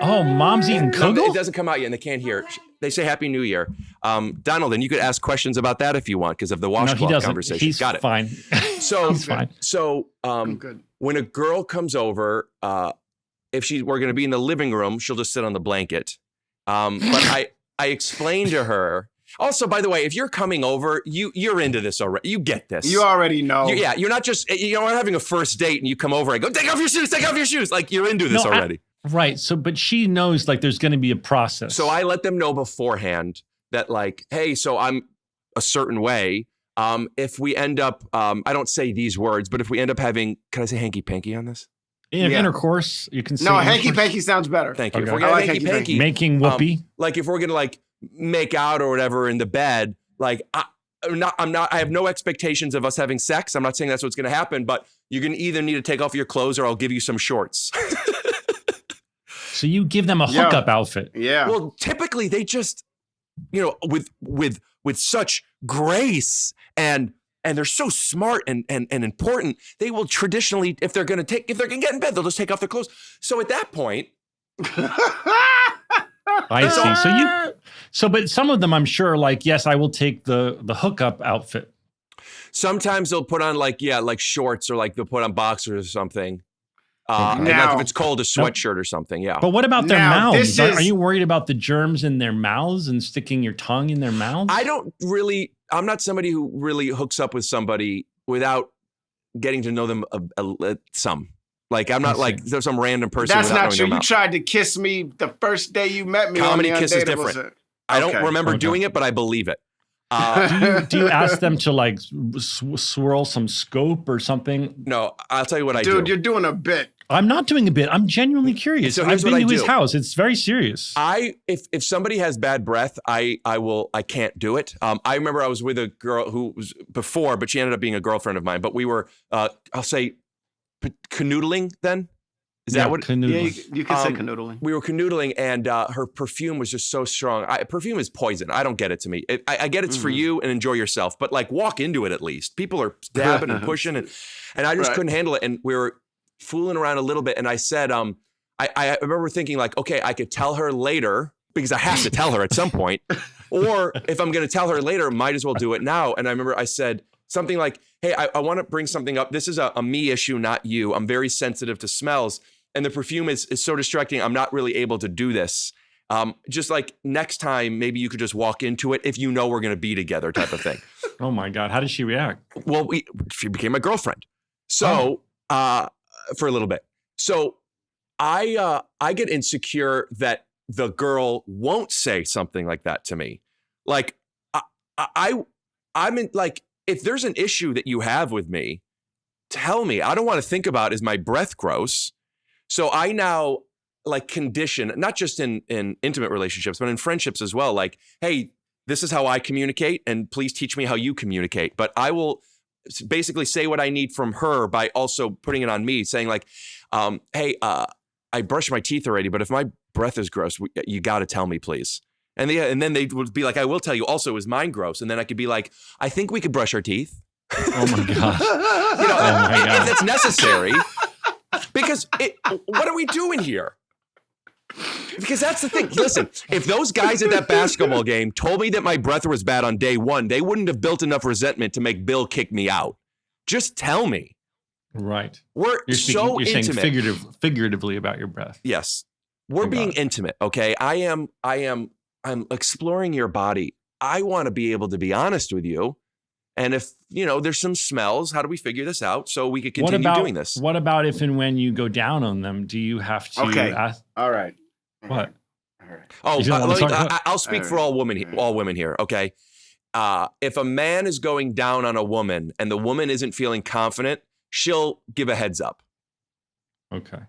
Oh, mom's eating No, kugel? it doesn't come out yet, and they can't hear. They say Happy New Year. Donald, and you could ask questions about that if you want, because of the No, he washcloth doesn't. conversation. He's Got it. fine. So, He's fine. so good. when a girl comes over, if we're going to be in the living room, she'll just sit on the blanket. But I explained to her. Also, by the way, if you're coming over, you're into this already. You get this. You already know. You're not just you're not having a first date and you come over and go, take off your shoes, take off your shoes. Like you're into this No, already. Right. So, but she knows like there's going to be a process. So I let them know beforehand that like, hey, so I'm a certain way. If we end up, I don't say these words, but if we end up having, can I say hanky panky on this? in Yeah. intercourse, you can say No, hanky intercourse. panky sounds better. Thank you. Okay. If we're I gonna like hanky hanky-panky. panky, Making whoopee. like if we're gonna like make out or whatever in the bed, like I have no expectations of us having sex. I'm not saying that's what's gonna happen, but you're gonna either need to take off your clothes or I'll give you some shorts. So you give them a hookup outfit. Yeah. Well, typically they just, with such grace and they're so smart and important, they will traditionally, if they're gonna get in bed, they'll just take off their clothes. So at that point, I see. But some of them I'm sure are like, yes, I will take the hookup outfit. sometimes they'll put on like shorts or like they'll put on boxers or something. And like Now- if it's cold, a sweatshirt or something. Yeah. But what about their Now, mouths? this Are is- you worried about the germs in their mouths and sticking your tongue in their mouths? I'm not somebody who really hooks up with somebody without getting to know them some. Like I'm not I like see. there's some random person. That's without not knowing true. their You mouth. tried to kiss me the first day you met me. Comedy on the kiss is Undateable. different. I don't Okay. remember Okay. doing it, but I believe it. Do you ask them to like swirl some scope or something? No, I'll tell you what I Dude, do. you're doing a bit. I'm not doing a bit. I'm genuinely curious. So I've here's been what I to his do. house. It's very serious. If somebody has bad breath, I can't do it. I remember I was with a girl who was before, but she ended up being a girlfriend of mine. But we were, I'll say, canoodling then. Is that what? Canoodling. Yeah, you can say canoodling. We were canoodling, and her perfume was just so strong. Perfume is poison. I don't get it to me. I get it's for you and enjoy yourself, but like walk into it at least. People are dabbing and pushing, and I just couldn't handle it. And we were fooling around a little bit, and I said, I remember thinking like, okay, I could tell her later because I have to tell her at some point, or if I'm going to tell her later, might as well do it now. And I remember I said something like, hey, I want to bring something up. This is a me issue, not you. I'm very sensitive to smells. And the perfume is so distracting. I'm not really able to do this. Just like next time, maybe you could just walk into it if you know we're going to be together type of thing. Oh my God. How did she react? Well, she became my girlfriend. So for a little bit. So I get insecure that the girl won't say something like that to me. Like I'm in, like, if there's an issue that you have with me, tell me. I don't want to think about, is my breath gross? So I now like condition, not just in intimate relationships, but in friendships as well. Like, hey, this is how I communicate, and please teach me how you communicate. But I will basically say what I need from her by also putting it on me, saying like, hey, I brushed my teeth already, but if my breath is gross, you got to tell me, please. And then they would be like, I will tell you also, is mine gross? And then I could be like, I think we could brush our teeth. Oh my gosh. You know, Oh my God. if it's necessary. Because what are we doing here? Because that's the thing. Listen, if those guys at that basketball game told me that my breath was bad on day one, they wouldn't have built enough resentment to make Bill kick me out. Just tell me. Right. We're You're so saying intimate. figuratively about your breath. Yes. We're being intimate, okay? I'm exploring your body. I want to be able to be honest with you. And if, there's some smells, how do we figure this out so we could continue doing this? What about if and when you go down on them, do you have to ask? All right. What? All right. Oh, You don't wanna talk about- I'll speak for all women here, okay? If a man is going down on a woman and the woman isn't feeling confident, she'll give a heads up. Okay.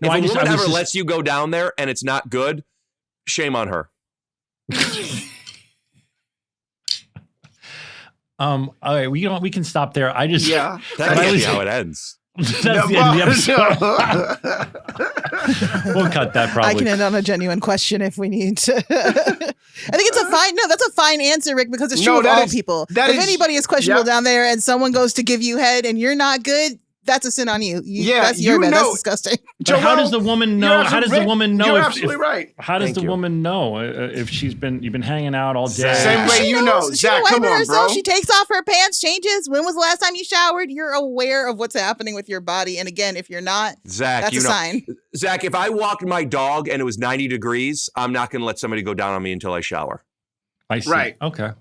If a woman ever lets you go down there and it's not good, shame on her. All right, we can stop there. I just Yeah. That can't be how it ends. That's the end of the episode. We'll cut that probably. I can end on a genuine question if we need to. I think that's a fine answer, Rick, because it's true of all people. If anybody is questionable down there and someone goes to give you head and you're not good, that's a sin on you. That's your bad. That's disgusting. But how does the woman know? How does the woman know? You're absolutely right. How does the woman know if you've been hanging out all day? Same way you know. Zach, come on, bro. She takes off her pants, changes. When was the last time you showered? You're aware of what's happening with your body. And again, if you're not, Zach, that's a sign. Zach, if I walked my dog and it was 90 degrees, I'm not going to let somebody go down on me until I shower. I see. Right. Okay.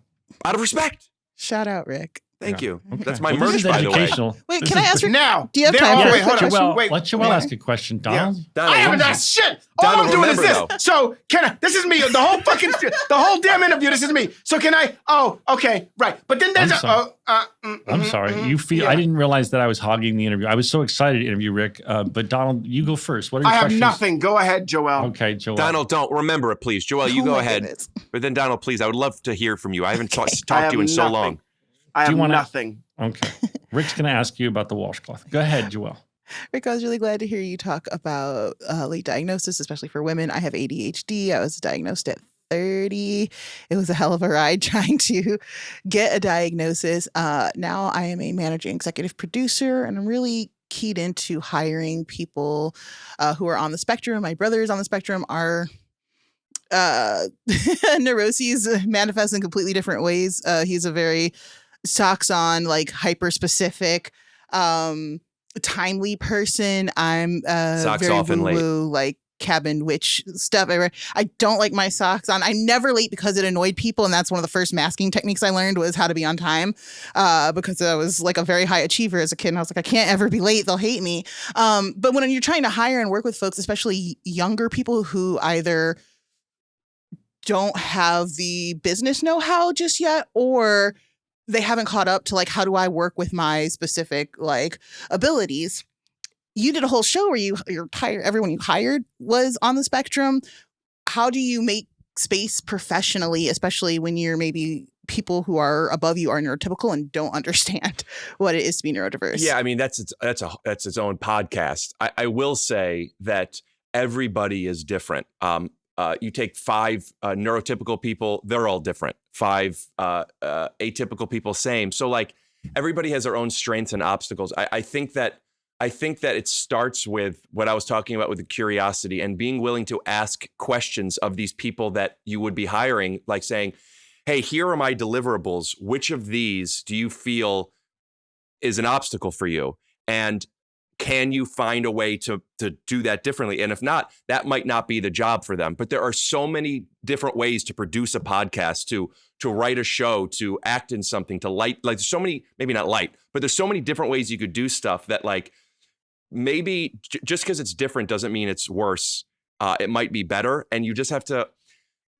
Out of respect. Shout out, Rick. Thank you. Okay. That's my Well, this merch, is by the way. educational. Wait, can I ask Rick? Now, Do you have time for wait, a hold on. Joelle, Wait, let Joelle ask a question. Donald? Donald, I haven't done shit. All Donald, I'm doing is this. remember, though. So this is me. The whole fucking, the whole damn interview. This is me. So can I? Oh, okay, right. But then there's I'm sorry. You feel I didn't realize that I was hogging the interview. I was so excited to interview Rick. But Donald, you go first. What are your I have questions? nothing. Go ahead, Joelle. Okay, Joelle. Donald, don't remember it, please. Joelle, you Oh go my ahead. goodness. But then, Donald, please, I would love to hear from you. I haven't talked I to you in have so nothing. long. I have wanna- nothing. Okay. Rick's going to ask you about the washcloth. Go ahead, Joelle. Rick, I was really glad to hear you talk about late diagnosis, especially for women. I have ADHD. I was diagnosed at 30. It was a hell of a ride trying to get a diagnosis. Now I am a managing executive producer, and I'm really keyed into hiring people who are on the spectrum. My brother is on the spectrum. Our neuroses manifest in completely different ways. He's a very socks on, like hyper specific, timely person. I'm Socks very off and late. woo-woo, like cabin witch stuff. I don't like my socks on. I'm never late because it annoyed people, and that's one of the first masking techniques I learned was how to be on time. Because I was like a very high achiever as a kid, and I was like, I can't ever be late; they'll hate me. But when you're trying to hire and work with folks, especially younger people who either don't have the business know-how just yet, or they haven't caught up to like, how do I work with my specific like abilities? you did a whole show where you're hired, everyone you hired was on the spectrum. How do you make space professionally, especially when you're maybe people who are above you are neurotypical and don't understand what it is to be neurodiverse? Yeah, I mean that's its own podcast. I will say that everybody is different. You take 5 neurotypical people, they're all different. 5 atypical people, same. So like everybody has their own strengths and obstacles. I think that it starts with what I was talking about with the curiosity and being willing to ask questions of these people that you would be hiring, like saying, hey, here are my deliverables. Which of these do you feel is an obstacle for you? And can you find a way to do that differently? And if not, that might not be the job for them. But there are so many different ways to produce a podcast, to write a show, to act in something, to light. Like there's so many, maybe not light, but there's so many different ways you could do stuff that like maybe just because it's different doesn't mean it's worse. It might be better. And you just have to,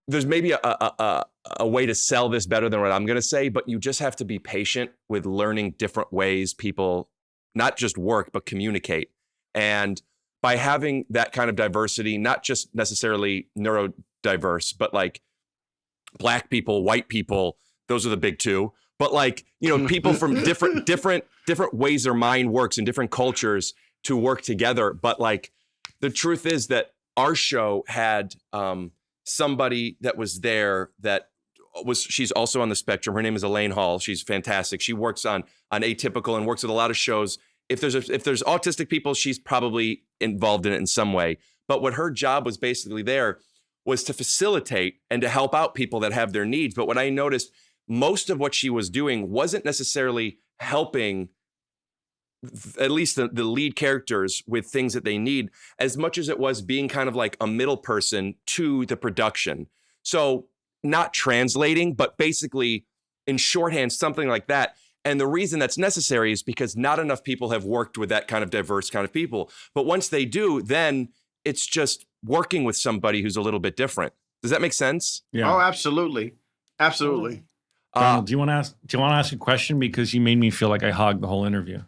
there's maybe a way to sell this better than what I'm going to say, but you just have to be patient with learning different ways people not just work, but communicate. And by having that kind of diversity, not just necessarily neurodiverse, but like Black people, white people, those are the big 2. But like, you know, people from different ways their mind works in different cultures to work together. But like, the truth is that our show had somebody that was there that she's also on the spectrum. Her name is Elaine Hall. She's fantastic. She works on Atypical and works with a lot of shows. If there's autistic people, she's probably involved in it in some way. But what her job was basically there was to facilitate and to help out people that have their needs. But what I noticed, most of what she was doing wasn't necessarily helping at least the lead characters with things that they need, as much as it was being kind of like a middle person to the production. So not translating, but basically in shorthand, something like that. And the reason that's necessary is because not enough people have worked with that kind of diverse kind of people. But once they do, then it's just working with somebody who's a little bit different. Does that make sense? Yeah. Oh, absolutely. Absolutely. Donald, do you want to ask a question? Because you made me feel like I hogged the whole interview.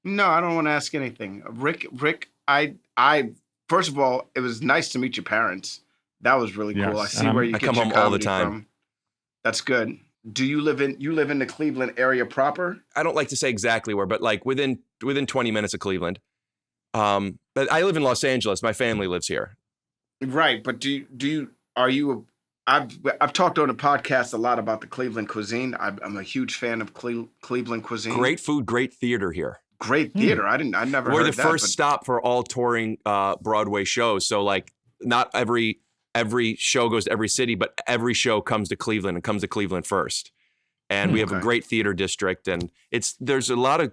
No, I don't want to ask anything. Rick, I first of all, it was nice to meet your parents. That was really cool. Yes, I see where you I get come your home all the comedy time. from. That's good. Do you live in the Cleveland area proper? I don't like to say exactly where, but like within 20 minutes of Cleveland. But I live in Los Angeles. My family lives here. Right, but I've talked on the podcast a lot about the Cleveland cuisine. I'm a huge fan of Cleveland cuisine. Great food, great theater here. Great theater. I never We're heard the that. first stop for all touring Broadway shows. So like not every show goes to every city, but every show comes to Cleveland and comes to Cleveland first. And we have a great theater district, and there's a lot of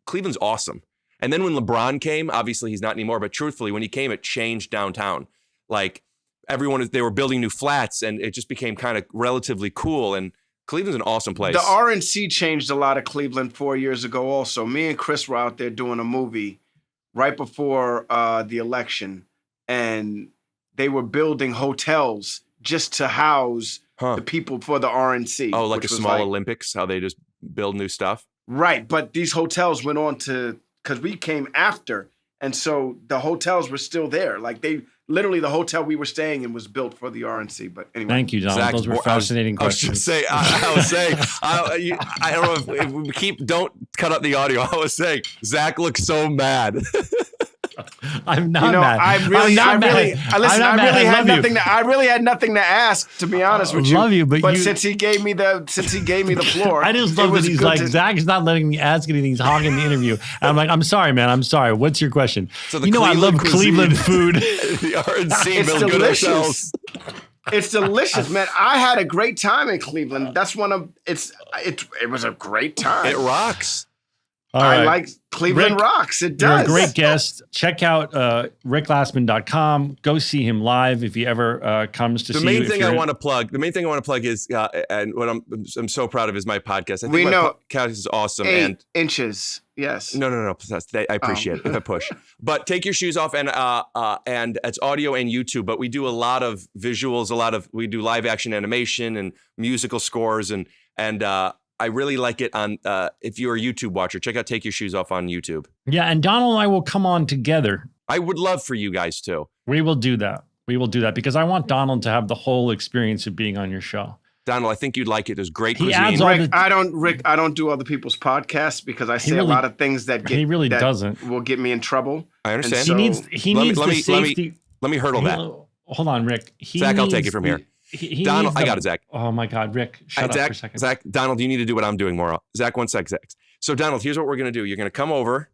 Cleveland's awesome. And then when LeBron came, obviously he's not anymore, but truthfully, when he came, it changed downtown. Like they were building new flats, and it just became kind of relatively cool. And Cleveland's an awesome place. The RNC changed a lot of Cleveland 4 years ago also. Me and Chris were out there doing a movie right before the election, and they were building hotels just to house the people for the RNC. Oh, like a small Olympics, how they just build new stuff? Right, but these hotels went on to, because we came after, and so the hotels were still there. Like literally the hotel we were staying in was built for the RNC. But anyway. Thank you, Donald. Zach, Those were fascinating questions. I was saying, I don't know if we don't cut out the audio. I was saying, Zach looks so mad. I'm not mad. I really had nothing to ask, to be honest with you. I love you, but since he gave me the floor, I just love that he's like, Zach's not letting me ask anything. He's hogging the interview. And I'm like, I'm sorry, man. I'm sorry. What's your question? So I love Cleveland food. The RNC it's built good delicious. hotels. It's delicious, man. I had a great time in Cleveland. That's it was a great time. It rocks. All I right. like Cleveland Rick, rocks. It You're does. a great guest. Check out rickglassman.com. Go see him live if he ever comes to see you. The main thing I want to plug is, and what I'm so proud of is my podcast. I think my podcast is awesome. 8 inches. Yes. No. I appreciate it if I push. But take your shoes off, and it's audio and YouTube. But we do a lot of visuals. We do live action animation and musical scores, and I really like it on, if you're a YouTube watcher, check out Take Your Shoes Off on YouTube. Yeah, and Donald and I will come on together. I would love for you guys to. We will do that. We will do that because I want Donald to have the whole experience of being on your show. Donald, I think you'd like it. There's great He cuisine. adds all Rick, the- I don't do other people's podcasts because I say really- a lot of things that he really that doesn't. will get me in trouble. I understand. So- He needs let the me- safety. Let me hurdle that. Hold on, Rick. Zach, I'll take it from here. He Donald, needs I got it, Zach. Oh my God, Rick, shut up Zach, for a second. Zach, Donald, you need to do what I'm doing more. Zach, one sec, Zach. So, Donald, here's what we're going to do. You're going to come over.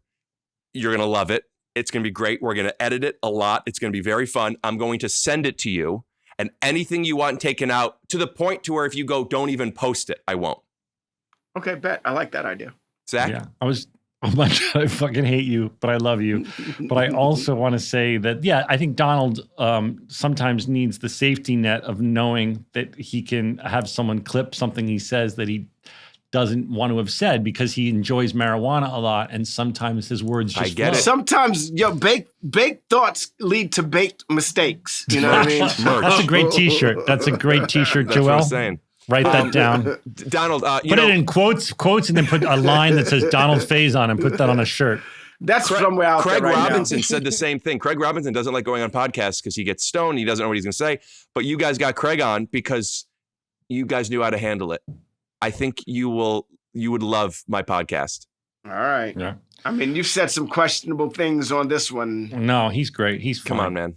You're going to love it. It's going to be great. We're going to edit it a lot. It's going to be very fun. I'm going to send it to you. And anything you want taken out to the point to where if you go, don't even post it, I won't. Okay, bet. I like that idea. Zach? Yeah, oh my God, I fucking hate you, but I love you. But I also want to say that, yeah, I think Donald sometimes needs the safety net of knowing that he can have someone clip something he says that he doesn't want to have said because he enjoys marijuana a lot, and sometimes his words just I get flow. it. Sometimes, baked thoughts lead to baked mistakes. You know what I mean? That's a great T-shirt. That's a great T-shirt, That's what Joel. I'm saying. Write that down. Donald, you Put know, it in quotes, and then put a line that says Donald Faison and put that on a shirt. That's somewhere out Craig there right Robinson now. said the same thing. Craig Robinson doesn't like going on podcasts because he gets stoned. He doesn't know what he's going to say. But you guys got Craig on because you guys knew how to handle it. I think you would love my podcast. All right. Yeah. I mean, you've said some questionable things on this one. No, he's great. He's fine. Come on, man.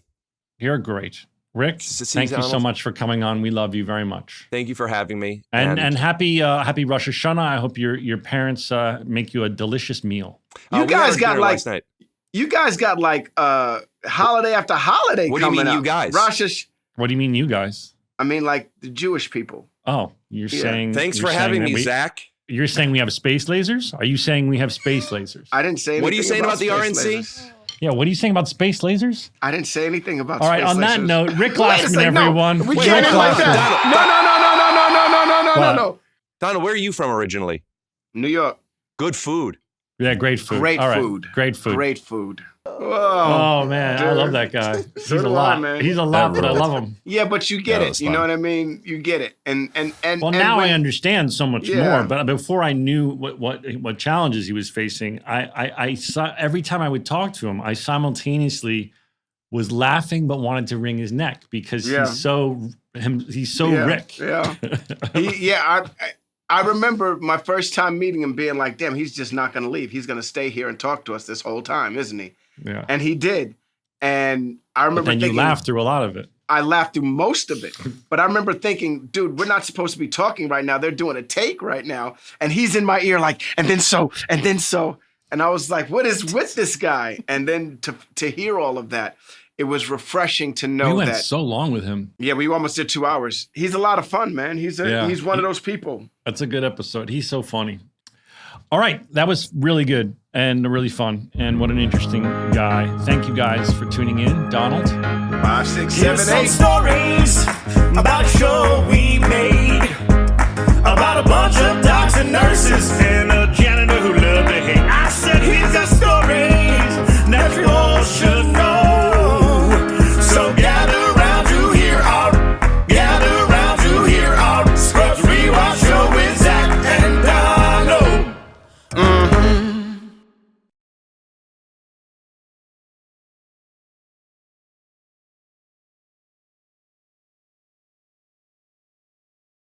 You're great. Rick, thank you so Donald. much for coming on. We love you very much. Thank you for having me. And happy Rosh Hashanah. I hope your parents make you a delicious meal. You we guys had got dinner like last night. you guys got like holiday after holiday What do you coming mean, up. you guys? What do you mean, you guys? I mean, like the Jewish people. Oh, you're Yeah. saying. Thanks you're for saying having that me, Zach. You're saying we have space lasers? Are you saying we have space lasers? I didn't say anything. What are you saying about the space RNC? lasers. Yeah, what are you saying about space lasers? I didn't say anything about All right, space on that lasers. note, Rick Wait a Glassman, second, no, everyone. we Rick can't end like Glassman. that. What? No. Donald, where are you from originally? New York. Good food. Yeah, great food. Great All right, food. Great food. Great food. Whoa. Oh, man, I dude. love that guy. He's So a do I, lot. man. He's a lot, That but I ruled. love him. Yeah, but you get That it. was You fun. know what I mean? You get it. And Well, and now when- I understand so much Yeah. more. But before I knew what challenges he was facing, I saw every time I would talk to him, I simultaneously was laughing but wanted to wring his neck because Yeah. he's so yeah, Rick. Yeah. I remember my first time meeting him being like, damn, he's just not going to leave. He's going to stay here and talk to us this whole time, isn't he? Yeah. And he did. And I But remember then you thinking, laughed through a lot of it. I laughed through most of it. But I remember thinking, dude, we're not supposed to be talking right now. They're doing a take right now. And he's in my ear like, and then so. And I was like, what is with this guy? And then to hear all of that, it was refreshing to know We went that. so long with him. Yeah, we almost did 2 hours. He's a lot of fun, man. He's one of those people. That's a good episode. He's so funny. All right, that was really good and really fun. And what an interesting guy. Thank you guys for tuning in. Donald. 5, 6, Here's 7, some 8. stories about a show we made about a bunch of docs and nurses and a